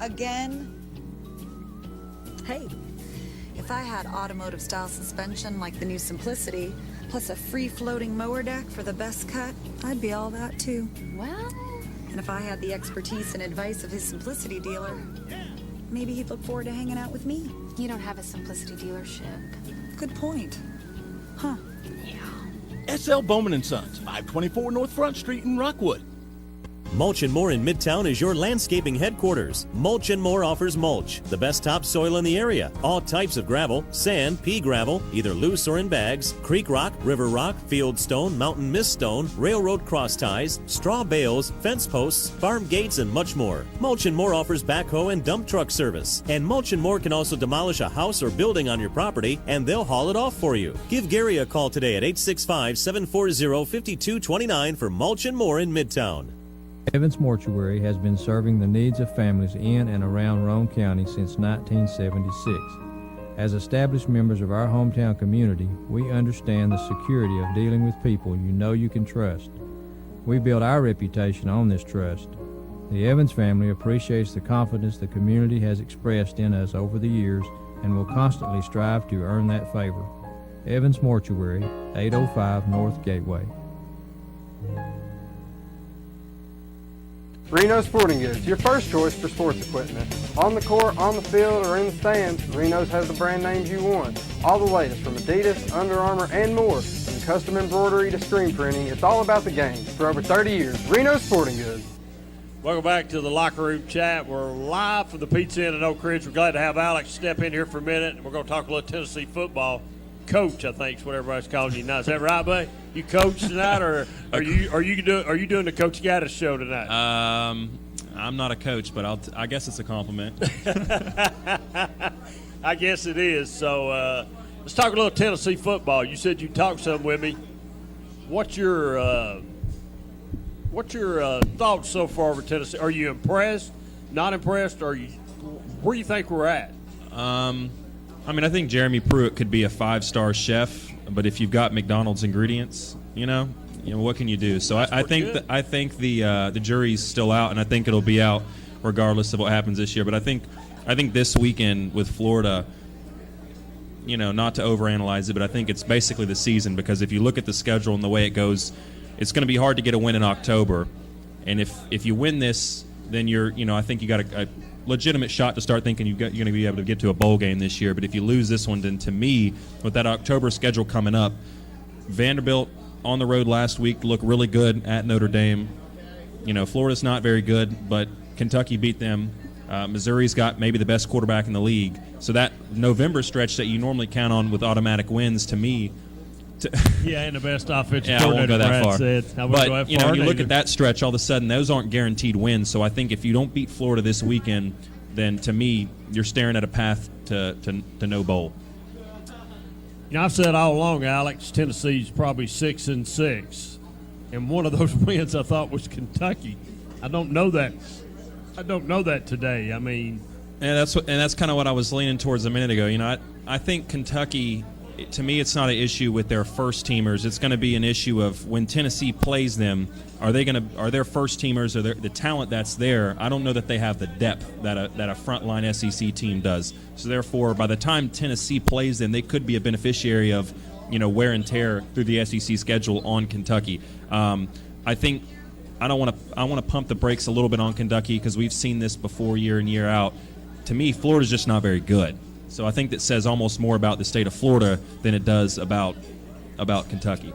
P: Again? Hey, if I had automotive style suspension like the new Simplicity, plus a free floating mower deck for the best cut, I'd be all that too. Well, and if I had the expertise and advice of his Simplicity dealer, maybe he'd look forward to hanging out with me.
Q: You don't have a Simplicity dealership.
P: Good point. Huh.
I: Yeah. SL Bowman & Sons, 524 North Front Street in Rockwood.
L: Mulch & More in Midtown is your landscaping headquarters. Mulch & More offers mulch, the best topsoil in the area. All types of gravel, sand, pea gravel, either loose or in bags, creek rock, river rock, field stone, mountain mist stone, railroad cross ties, straw bales, fence posts, farm gates, and much more. Mulch & More offers backhoe and dump truck service. And Mulch & More can also demolish a house or building on your property, and they'll haul it off for you. Give Gary a call today at 865-740-5229 for Mulch & More in Midtown.
M: Evans Mortuary has been serving the needs of families in and around Roane County since 1976. As established members of our hometown community, we understand the security of dealing with people you know you can trust. We build our reputation on this trust. The Evans family appreciates the confidence the community has expressed in us over the years and will constantly strive to earn that favor. Evans Mortuary, 805 North Gateway.
C: Reno Sporting Goods, your first choice for sports equipment. On the court, on the field, or in the stands, Reno's has the brand names you want. All the latest from Adidas, Under Armour, and more. From custom embroidery to screen printing, it's all about the game. For over 30 years, Reno Sporting Goods.
B: Welcome back to the Locker Room Chat. We're live from the Pizza Inn in Oak Ridge. We're glad to have Alex step in here for a minute. We're going to talk a little Tennessee football. Coach, I think is what everybody's calling you now. Is that right, buddy? You coach tonight, or are you doing the Coach Gaddis show tonight?
R: I'm not a coach, but I guess it's a compliment.
B: I guess it is. So let's talk a little Tennessee football. You said you'd talk some with me. What's your thoughts so far over Tennessee? Are you impressed? Not impressed? Where do you think we're at?
R: I think Jeremy Pruitt could be a 5-star chef, but if you've got McDonald's ingredients, you know what can you do? So I think the jury's still out, and I think it'll be out regardless of what happens this year. But I think this weekend with Florida, not to overanalyze it, but I think it's basically the season, because if you look at the schedule and the way it goes, it's going to be hard to get a win in October, and if you win this, then I think you got a legitimate shot to start thinking you're going to be able to get to a bowl game this year. But if you lose this one, then to me, with that October schedule coming up, Vanderbilt on the road last week, looked really good at Notre Dame. You know, Florida's not very good, but Kentucky beat them. Missouri's got maybe the best quarterback in the league. So that November stretch that you normally count on with automatic wins, to me,
B: yeah, and the best offensive
R: yeah, I won't go that far. But you know, you look at that stretch, all of a sudden, those aren't guaranteed wins. So I think if you don't beat Florida this weekend, then to me, you're staring at a path to no bowl.
B: You know, I've said all along, Alex, Tennessee's probably 6-6, and one of those wins I thought was Kentucky. I don't know that today. I mean,
R: and that's kind of what I was leaning towards a minute ago. You know, I think Kentucky, to me, it's not an issue with their first teamers. It's going to be an issue of when Tennessee plays them. Are their first teamers or the talent that's there? I don't know that they have the depth that a frontline SEC team does. So therefore, by the time Tennessee plays them, they could be a beneficiary of, you know, wear and tear through the SEC schedule on Kentucky. I think I want to pump the brakes a little bit on Kentucky because we've seen this before year in, year out. To me, Florida's just not very good. So I think that says almost more about the state of Florida than it does about Kentucky.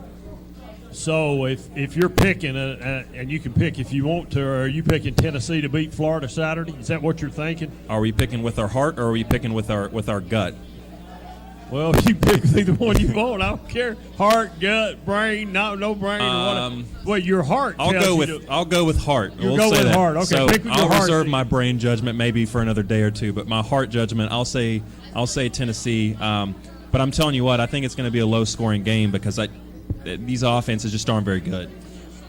B: So if you're picking, and you can pick if you want to, or are you picking Tennessee to beat Florida Saturday? Is that what you're thinking?
R: Are we picking with our heart, or are we picking with our gut?
B: Well, you pick the one you want. I don't care. Heart, gut, brain, no brain. Or what? Well, your heart.
R: I'll go with heart.
B: You'll go with heart. Okay,
R: so
B: pick with your
R: I'll
B: heart.
R: reserve my brain judgment maybe for another day or two, but my heart judgment, I'll say Tennessee. But I'm telling you what, I think it's going to be a low-scoring game because these offenses just aren't very good.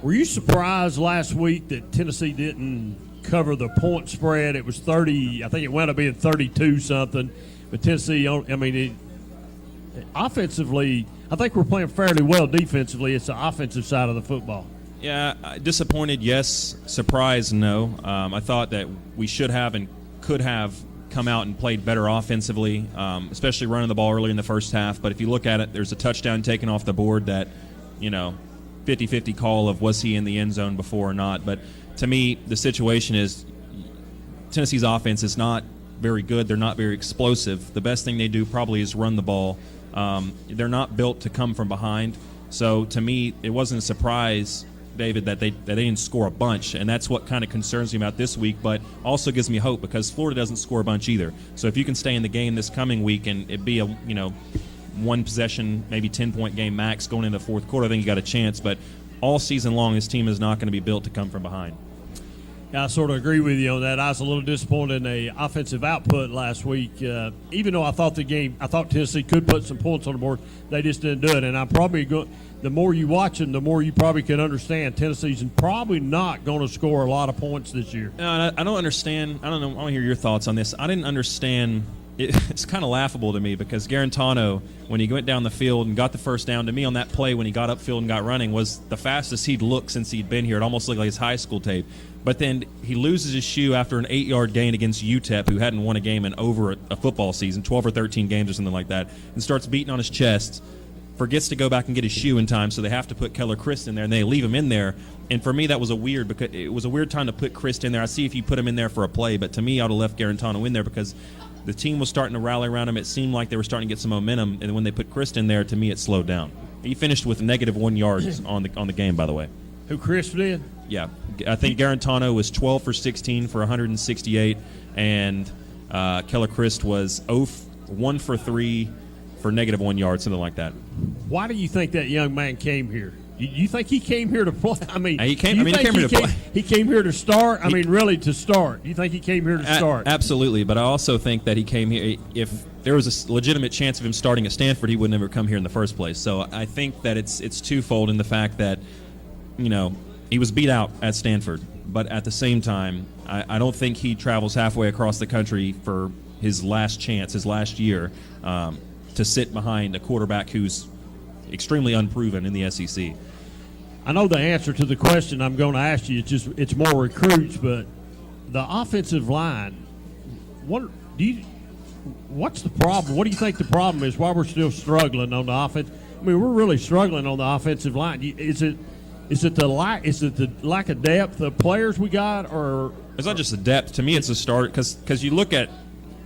B: Were you surprised last week that Tennessee didn't cover the point spread? It was 30. I think it wound up being 32 something. But Tennessee, offensively, I think we're playing fairly well defensively. It's the offensive side of the football.
R: Yeah, disappointed, yes. Surprised, no. I thought that we should have and could have come out and played better offensively, especially running the ball early in the first half. But if you look at it, there's a touchdown taken off the board that, 50-50 call of was he in the end zone before or not. But to me, the situation is Tennessee's offense is not very good. They're not very explosive. The best thing they do probably is run the ball. They're not built to come from behind. So to me, it wasn't a surprise, David, that they didn't score a bunch, and that's what kind of concerns me about this week, but also gives me hope because Florida doesn't score a bunch either. So if you can stay in the game this coming week and it be a one possession, maybe 10-point game max going into the fourth quarter, I think you got a chance. But all season long, this team is not going to be built to come from behind.
B: Yeah, I sort of agree with you on that. I was a little disappointed in the offensive output last week. Even though I thought Tennessee could put some points on the board, they just didn't do it. And I'm probably the more you watch them, the more you probably can understand Tennessee's probably not going to score a lot of points this year.
R: No, I don't understand. I don't know. I want to hear your thoughts on this. I didn't understand. It's kind of laughable to me because Garantano, when he went down the field and got the first down, to me on that play when he got upfield and got running was the fastest he'd looked since he'd been here. It almost looked like his high school tape. But then he loses his shoe after an 8-yard gain against UTEP, who hadn't won a game in over a football season, 12 or 13 games or something like that, and starts beating on his chest, forgets to go back and get his shoe in time, so they have to put Keller Christ in there, and they leave him in there. And for me, that was because it was a weird time to put Christ in there. I see if you put him in there for a play, but to me, I would have left Garantano in there because the team was starting to rally around him. It seemed like they were starting to get some momentum, and when they put Christ in there, to me, it slowed down. He finished with -1 yards on the game, by the way.
B: Who Christ did?
R: Yeah, I think Garantano was 12 for 16 for 168, and Keller Christ was 1 for 3 for -1 yard, something like that.
B: Why do you think that young man came here? You think he came here to play? I mean,
R: he came here to play.
B: He came here to start. Really to start. You think he came here to start?
R: Absolutely, but I also think that he came here. If there was a legitimate chance of him starting at Stanford, he would never come here in the first place. So I think that it's twofold in the fact that, he was beat out at Stanford, but at the same time, I don't think he travels halfway across the country for his last chance, his last year, to sit behind a quarterback who's extremely unproven in the SEC.
B: I know the answer to the question I'm going to ask you. It's more recruits, but the offensive line. What's the problem? What do you think the problem is? Why we're still struggling on the offense? I mean, we're really struggling on the offensive line. Is it the lack of depth of players we got, or
R: it's not just the depth? To me, it's the start because you look at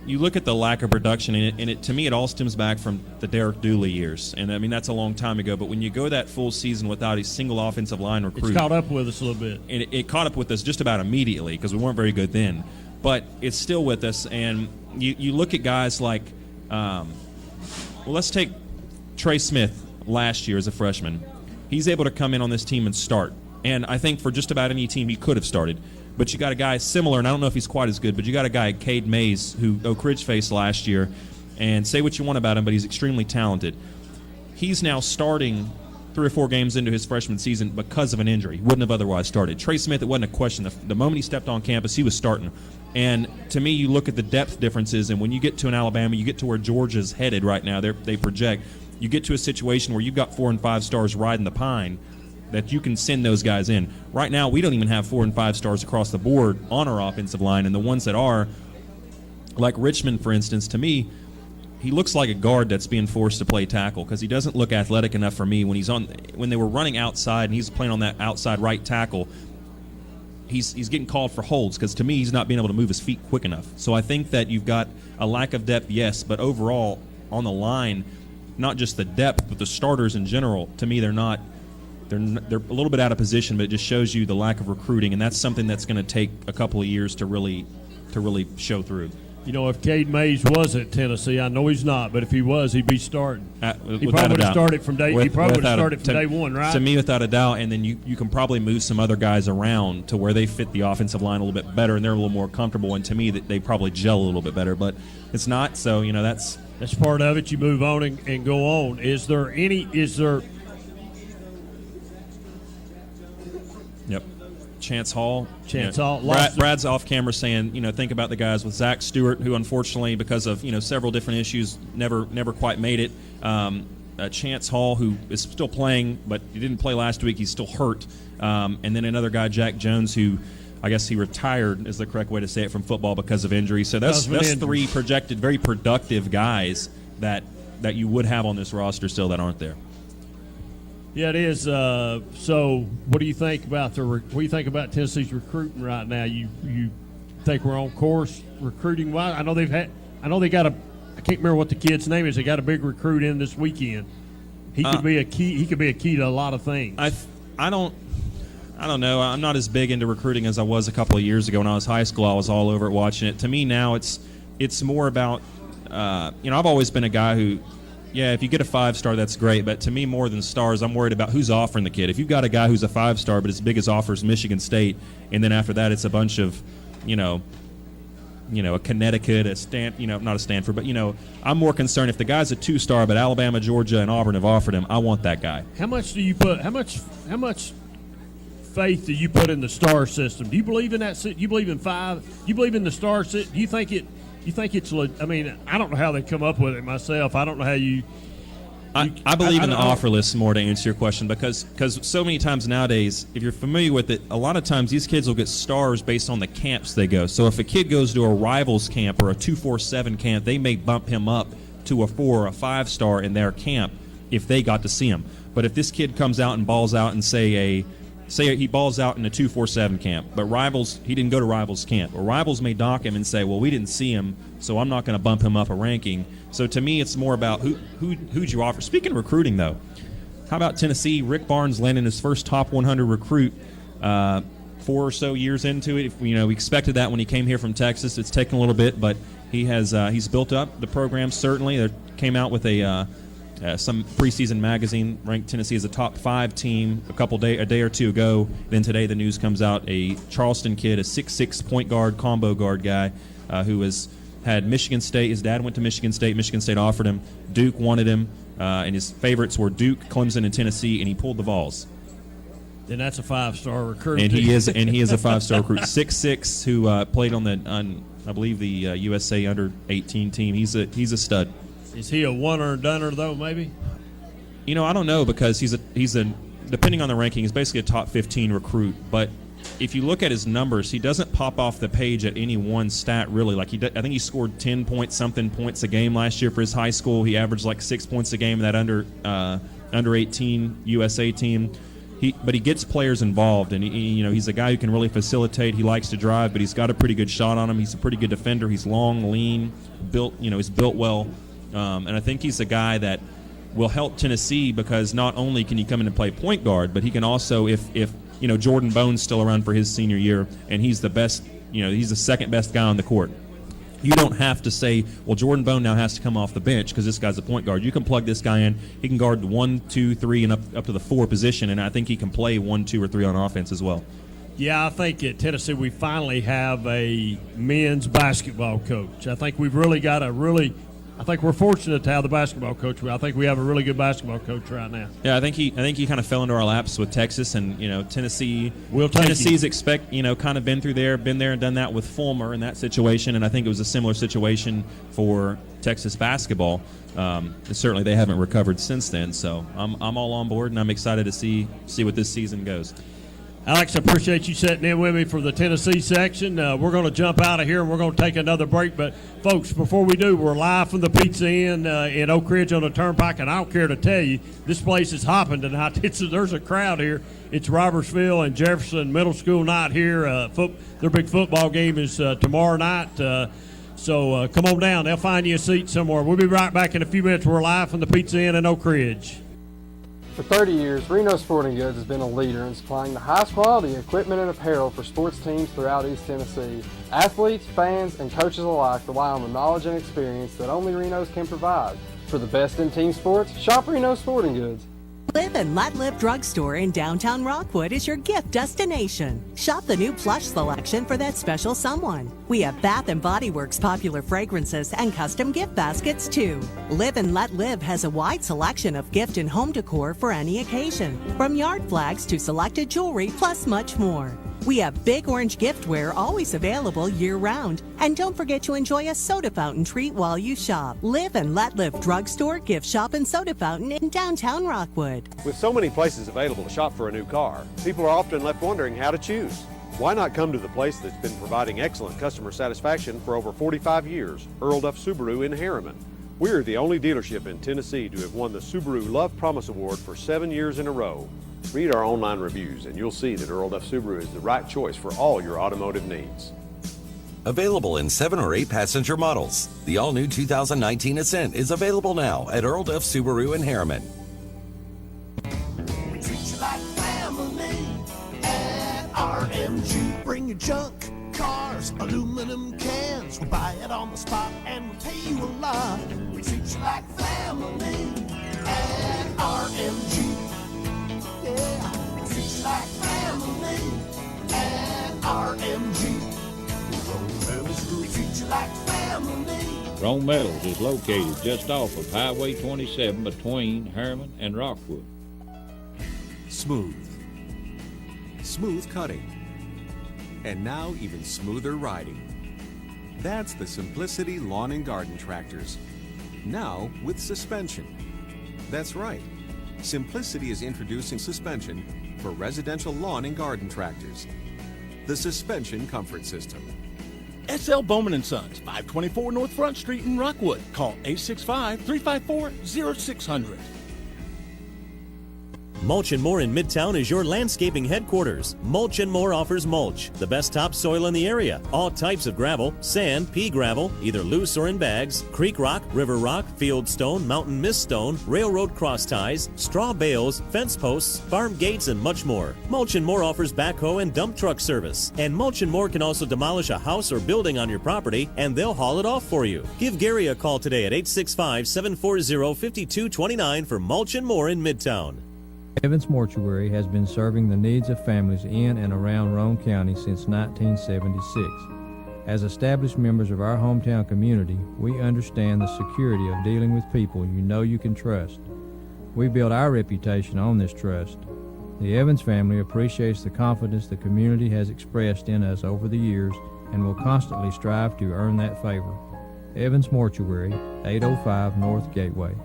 R: you look at the lack of production, and it to me, it all stems back from the Derek Dooley years. And, I mean, that's a long time ago. But when you go that full season without a single offensive line recruit.
B: It's caught up with us a little bit.
R: And it caught up with us just about immediately because we weren't very good then. But it's still with us. And you look at guys like, well, let's take Trey Smith last year as a freshman. He's able to come in on this team and start. And I think for just about any team he could have started. But you got a guy similar, and I don't know if he's quite as good, but you got a guy, Cade Mays, who Oak Ridge faced last year. And say what you want about him, but he's extremely talented. He's now starting 3 or 4 games into his freshman season because of an injury. He wouldn't have otherwise started. Trey Smith, it wasn't a question. The moment he stepped on campus, he was starting. And to me, you look at the depth differences, and when you get to an Alabama, you get to where Georgia's headed right now. They project. You get to a situation where you've got 4 and 5 stars riding the pine, that you can send those guys in. Right now, we don't even have 4 and 5 stars across the board on our offensive line, and the ones that are, like Richmond, for instance, to me, he looks like a guard that's being forced to play tackle because he doesn't look athletic enough for me. When they were running outside and he's playing on that outside right tackle, he's getting called for holds because to me he's not being able to move his feet quick enough. So I think that you've got a lack of depth, yes, but overall on the line, not just the depth, but the starters in general, to me they're a little bit out of position, but it just shows you the lack of recruiting, and that's something that's going to take a couple of years to really show through.
B: You know, if Cade Mays was at Tennessee, I know he's not, but if he was, he'd be starting. He probably would have started from day. He probably would have started from day one, right?
R: To me, without a doubt, and then you can probably move some other guys around to where they fit the offensive line a little bit better, and they're a little more comfortable. And to me, that they probably gel a little bit better, but it's not. So you know, that's
B: part of it. You move on and go on. Is there?
R: Yep. Chance Hall.
B: Hall.
R: Brad's off camera saying, think about the guys with Zach Stewart, who unfortunately, because of several different issues, never quite made it. Chance Hall, who is still playing, but he didn't play last week. He's still hurt. And then another guy, Jack Jones, who I guess he retired is the correct way to say it from football because of injury. So that's 3 projected, very productive guys that you would have on this roster still that aren't there.
B: Yeah, it is. So, what do you think about Tennessee's recruiting right now? You think we're on course recruiting wise? I know they got a. I can't remember what the kid's name is. They got a big recruit in this weekend. He could be a key. He could be a key to a lot of things.
R: I don't know. I'm not as big into recruiting as I was a couple of years ago. When I was high school, I was all over it watching it. To me now, it's more about. I've always been a guy who. Yeah, if you get a 5-star, that's great. But to me, more than stars, I'm worried about who's offering the kid. If you've got a guy who's a 5-star, but his biggest offer is Michigan State, and then after that it's a bunch of, a Connecticut, not a Stanford, but, I'm more concerned if the guy's a 2-star, but Alabama, Georgia, and Auburn have offered him, I want that guy.
B: How much faith do you put in the star system? Do you believe in that? Do you believe in 5? Do you believe in the star system? Do you think it? You think it's? I mean, I don't know how they come up with it myself. I don't know how you.
R: I believe in the offer list more to answer your question because so many times nowadays, if you're familiar with it, a lot of times these kids will get stars based on the camps they go. So if a kid goes to a Rivals camp or a 247 camp, they may bump him up to a 4 or a 5-star in their camp if they got to see him. But if this kid comes out and balls out and say he balls out in a 247 camp, but Rivals, he didn't go to Rivals camp. Or Rivals may dock him and say, well, we didn't see him, so I'm not going to bump him up a ranking. So to me, it's more about who'd you offer. Speaking of recruiting, though, how about Tennessee? Rick Barnes landing his first top 100 recruit 4 or so years into it. We expected that when he came here from Texas. It's taken a little bit, but he's built up the program, certainly. They came out with some preseason magazine ranked Tennessee as a top 5 team a day or two ago. Then today the news comes out, a Charleston kid, a 6'6" point guard, combo guard guy who had Michigan State. His dad went to Michigan State. Michigan State offered him. Duke wanted him. And his favorites were Duke, Clemson, and Tennessee, and he pulled the Vols.
B: Then that's a 5-star recruit.
R: And he is a 5-star recruit. 6'6", who played on I believe the USA under-18 team. He's a stud.
B: Is he a one-or-doneer, though, maybe?
R: I don't know because he's a depending on the ranking, he's basically a top 15 recruit. But if you look at his numbers, he doesn't pop off the page at any one stat, really. I think he scored 10-point-something points a game last year for his high school. He averaged like 6 points a game in that under-18 USA team. but he gets players involved, and he's a guy who can really facilitate. He likes to drive, but he's got a pretty good shot on him. He's a pretty good defender. He's long, lean, built. He's built well, and I think he's a guy that will help Tennessee because not only can he come in and play point guard, but he can also, if Jordan Bone's still around for his senior year, and he's the best, he's the second best guy on the court. You don't have to say, well, Jordan Bone now has to come off the bench because this guy's a point guard. You can plug this guy in. He can guard the 1, 2, 3, and up to the 4 position, and I think he can play 1, 2, or 3 on offense as well.
B: Yeah, I think at Tennessee we finally have a men's basketball coach. I think we've really got I think we're fortunate to have the basketball coach. I think we have a really good basketball coach right now.
R: Yeah, I think he kind of fell into our laps with Texas, and Tennessee.
B: Tennessee's
R: kind of been there and done that with Fulmer in that situation, and I think it was a similar situation for Texas basketball. Certainly, they haven't recovered since then. So I'm all on board, and I'm excited to see what this season goes.
B: Alex, I appreciate you sitting in with me for the Tennessee section. We're going to jump out of here, and we're going to take another break. But, folks, before we do, we're live from the Pizza Inn in Oak Ridge on the Turnpike, and I don't care to tell you, this place is hopping tonight. There's a crowd here. It's Robertsville and Jefferson Middle School night here. Their big football game is tomorrow night. So come on down. They'll find you a seat somewhere. We'll be right back in a few minutes. We're live from the Pizza Inn in Oak Ridge.
C: For 30 years, Reno Sporting Goods has been a leader in supplying the highest quality equipment and apparel for sports teams throughout East Tennessee. Athletes, fans, and coaches alike rely on the knowledge and experience that only Reno's can provide. For the best in team sports, shop Reno Sporting Goods.
D: Live and Let Live Drugstore in downtown Rockwood is your gift destination. Shop the new plush selection for that special someone. We have Bath & Body Works popular fragrances and custom gift baskets too. Live and Let Live has a wide selection of gift and home decor for any occasion, from yard flags to selected jewelry, plus much more. We have Big Orange giftware always available year-round. And don't forget to enjoy a soda fountain treat while you shop. Live and Let Live Drugstore, Gift Shop, and Soda Fountain in downtown Rockwood.
E: With so many places available to shop for a new car, people are often left wondering how to choose. Why not come to the place that's been providing excellent customer satisfaction for over 45 years, Earl Duff Subaru in Harriman? We're the only dealership in Tennessee to have won the Subaru Love Promise Award for 7 years in a row. Read our online reviews and you'll see that Earl Duff Subaru is the right choice for all your automotive needs.
F: Available in 7 or 8 passenger models. The all-new 2019 Ascent is available now at Earl Duff Subaru in Harriman.
G: We treat you like family at RMG. Bring your junk, cars, aluminum cans. We'll buy it on the spot and we'll pay you a lot. We treat you like family at RMG. Yeah, we treat you like family at RMG. We treat you like family.
H: Rome Metals is located just off of Highway 27 between Harriman and Rockwood.
O: Smooth. Smooth cutting. And now even smoother riding. That's the Simplicity Lawn and Garden Tractors. Now with suspension. That's right. Simplicity is introducing suspension for residential lawn and garden tractors. The Suspension Comfort System.
I: SL Bowman & Sons, 524 North Front Street in Rockwood. Call 865-354-0600.
L: Mulch & More in Midtown is your landscaping headquarters. Mulch & More offers mulch, the best topsoil in the area. All types of gravel, sand, pea gravel, either loose or in bags, creek rock, river rock, field stone, mountain mist stone, railroad cross ties, straw bales, fence posts, farm gates, and much more. Mulch & More offers backhoe and dump truck service. And Mulch & More can also demolish a house or building on your property, and they'll haul it off for you. Give Gary a call today at 865-740-5229 for Mulch & More in Midtown.
M: Evans Mortuary has been serving the needs of families in and around Roane County since 1976. As established members of our hometown community, we understand the security of dealing with people you know you can trust. We build our reputation on this trust. The Evans family appreciates the confidence the community has expressed in us over the years and will constantly strive to earn that favor. Evans Mortuary, 805 North Gateway.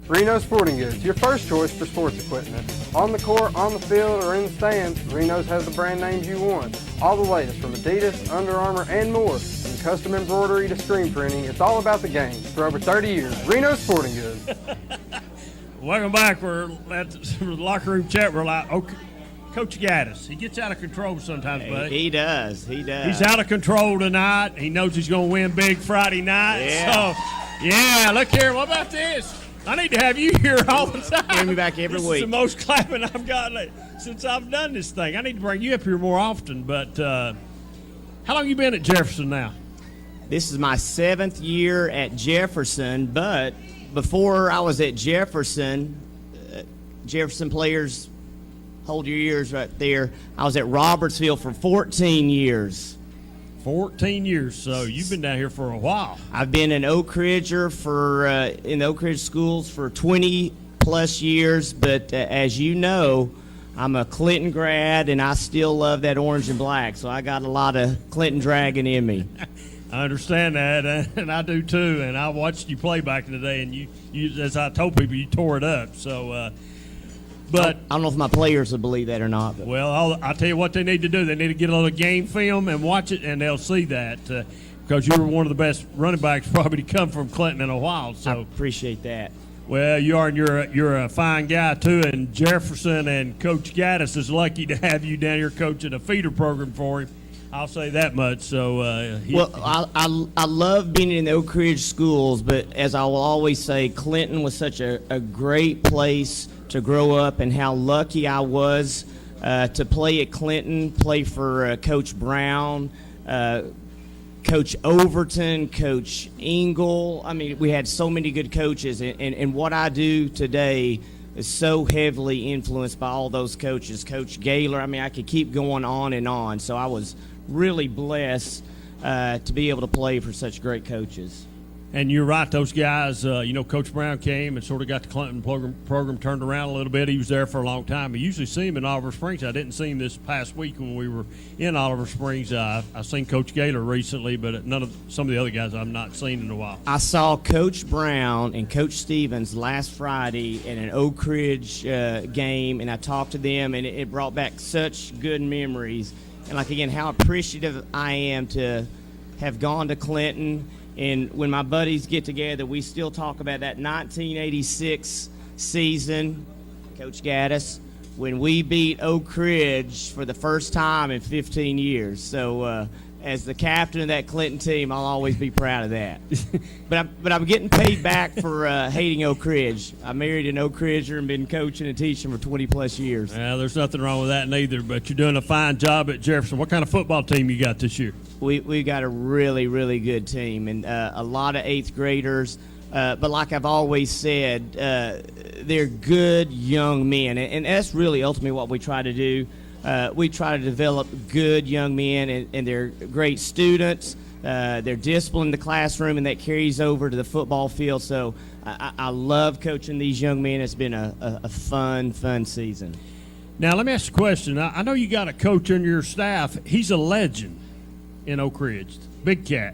C: Reno Sporting Goods, your first choice for sports equipment. On the court, on the field, or in the stands, Reno's has the brand names you want. All the latest from Adidas, Under Armour, and more. From custom embroidery to screen printing, it's all about the game. For over 30 years, Reno Sporting Goods.
B: Welcome back. We're at the locker room chat. We're like, okay, Coach Gaddis. He gets out of control sometimes, buddy.
S: He does. He does.
B: He's out of control tonight. He knows he's going to win big Friday night.
S: Yeah.
B: So, yeah, look here. What about this? I need to have you here all the time.
S: Bring me back every
B: This
S: week.
B: is the most clapping I've got since I've done this thing. I need to bring you up here more often. But how long you been at Jefferson now?
S: This is my 7th year at Jefferson, but before I was at Jefferson, Jefferson players, hold your ears right there, I was at Robertsville for 14 years.
B: 14 years, so you've been down here for a while.
S: I've been an Oak Ridger in the Oak Ridge schools for 20 plus years, but as you know, I'm a Clinton grad, and I still love that orange and black, so I got a lot of Clinton Dragon in me.
B: I understand that, and I do too. And I watched you play back in the day, and you as I told people, you tore it up. So, but
S: I don't know if my players will believe that or not. But.
B: Well, I'll tell you what they need to do. They need to get a little game film and watch it, and they'll see that because you were one of the best running backs probably to come from Clinton in a while. So
S: I appreciate that.
B: Well, you are, and you're a fine guy too. And Jefferson and Coach Gaddis is lucky to have you down here coaching a feeder program for him. I'll say that much. So,
S: I love being in the Oak Ridge schools, but as I will always say, Clinton was such a great place to grow up, and how lucky I was to play at Clinton, play for Coach Brown, Coach Overton, Coach Engel. I mean, we had so many good coaches, and what I do today is so heavily influenced by all those coaches. Coach Gaylor, I mean, I could keep going on and on. So I was really blessed to be able to play for such great coaches.
B: And you're right, those guys, Coach Brown came and sort of got the Clinton program turned around a little bit. He was there for a long time. I usually see him in Oliver Springs. I didn't see him this past week when we were in Oliver Springs. I seen Coach Gaylor recently, but some of the other guys I've not seen in a while.
S: I saw Coach Brown and Coach Stevens last Friday in an Oak Ridge game, and I talked to them, and it brought back such good memories. And, again, how appreciative I am to have gone to Clinton. And when my buddies get together, we still talk about that 1986 season, Coach Gaddis, when we beat Oak Ridge for the first time in 15 years. So as the captain of that Clinton team, I'll always be proud of that. But I'm getting paid back for hating Oak Ridge. I married an Oak Ridger and been coaching and teaching for 20-plus years.
B: Yeah, there's nothing wrong with that neither, but you're doing a fine job at Jefferson. What kind of football team you got this year?
S: We got a really, really good team, and a lot of 8th graders. But like I've always said, they're good young men, and that's really ultimately what we try to do. We try to develop good young men, and they're great students. They're disciplined in the classroom, and that carries over to the football field. So I love coaching these young men. It's been a fun season.
B: Now, let me ask you a question. I know you got a coach on your staff. He's a legend in Oak Ridge, Big Cat.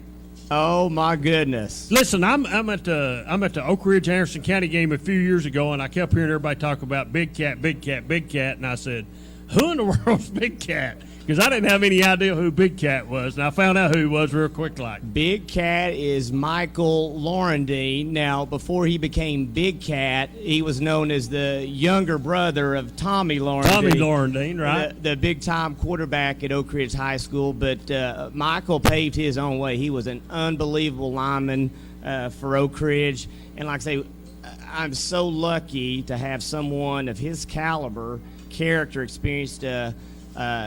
S: Oh my goodness!
B: Listen, I'm at the Oak Ridge Anderson County game a few years ago, and I kept hearing everybody talk about Big Cat, Big Cat, Big Cat, and I said, "Who in the world's Big Cat?" Because I didn't have any idea who Big Cat was, and I found out who he was real quick.
S: Big Cat is Michael Laurendine. Now, before he became Big Cat, he was known as the younger brother of Tommy Laurendine.
B: Tommy Laurendine, right?
S: The big-time quarterback at Oak Ridge High School. But Michael paved his own way. He was an unbelievable lineman for Oak Ridge. And like I say, I'm so lucky to have someone of his caliber, character, experience to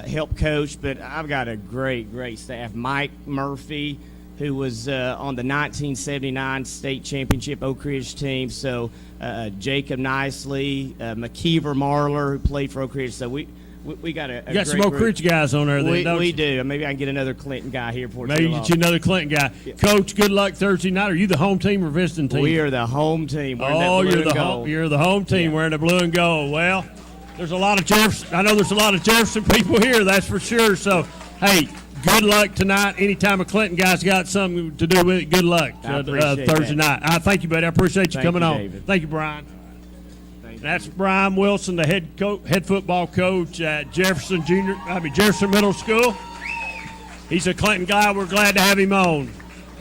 S: help coach, but I've got a great staff. Mike Murphy, who was on the 1979 state championship Oak Ridge team. So Jacob Nicely, McKeever Marler, who played for Oak Ridge. So we got a
B: you got some Oak Ridge guys on there.
S: We do. Maybe I can get another Clinton guy here for
B: maybe get you another Clinton guy. Yeah. Coach, good luck Thursday night. Are you the home team or visiting team?
S: We are the home team.
B: You're the home team wearing the blue and gold. Well, there's a lot of Jefferson. I know there's a lot of Jefferson people here. That's for sure. So, hey, good luck tonight. Anytime a Clinton guy's got something to do with it, good luck Thursday night. Thank you, buddy. I appreciate you coming on.
S: David.
B: Thank you, Brian. That's Brian Wilson, the head football coach at Jefferson Middle School. He's a Clinton guy. We're glad to have him on.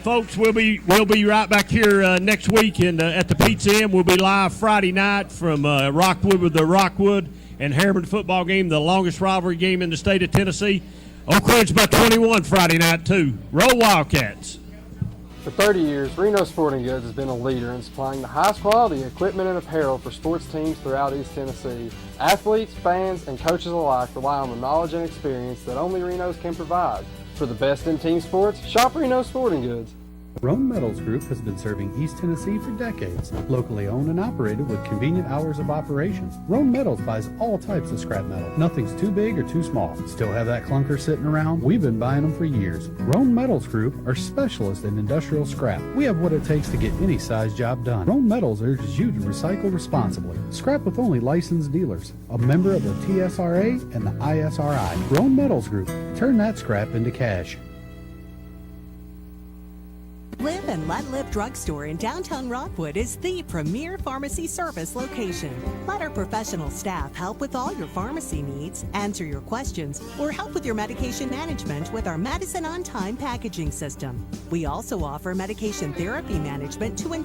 B: Folks, we'll be right back here next week at the Pizza Inn. We'll be live Friday night from Rockwood with the Rockwood and Harriman football game, the longest rivalry game in the state of Tennessee. Oak Ridge by 21 Friday night, too. Roll Wildcats.
C: For 30 years, Reno Sporting Goods has been a leader in supplying the highest quality equipment and apparel for sports teams throughout East Tennessee. Athletes, fans, and coaches alike rely on the knowledge and experience that only Reno's can provide. For the best in team sports, shop Reno Sporting Goods.
N: Rome Metals Group has been serving East Tennessee for decades. Locally owned and operated with convenient hours of operations. Rome Metals buys all types of scrap metal. Nothing's too big or too small. Still have that clunker sitting around? We've been buying them for years. Rome Metals Group are specialists in industrial scrap. We have what it takes to get any size job done. Rome Metals urges you to recycle responsibly. Scrap with only licensed dealers. A member of the TSRA and the ISRI. Rome Metals Group. Turn that scrap into cash.
D: Live and Let Live Drugstore in downtown Rockwood is the premier pharmacy service location. Let our professional staff help with all your pharmacy needs, answer your questions, or help with your medication management with our Medicine on Time packaging system. We also offer medication therapy management to ensure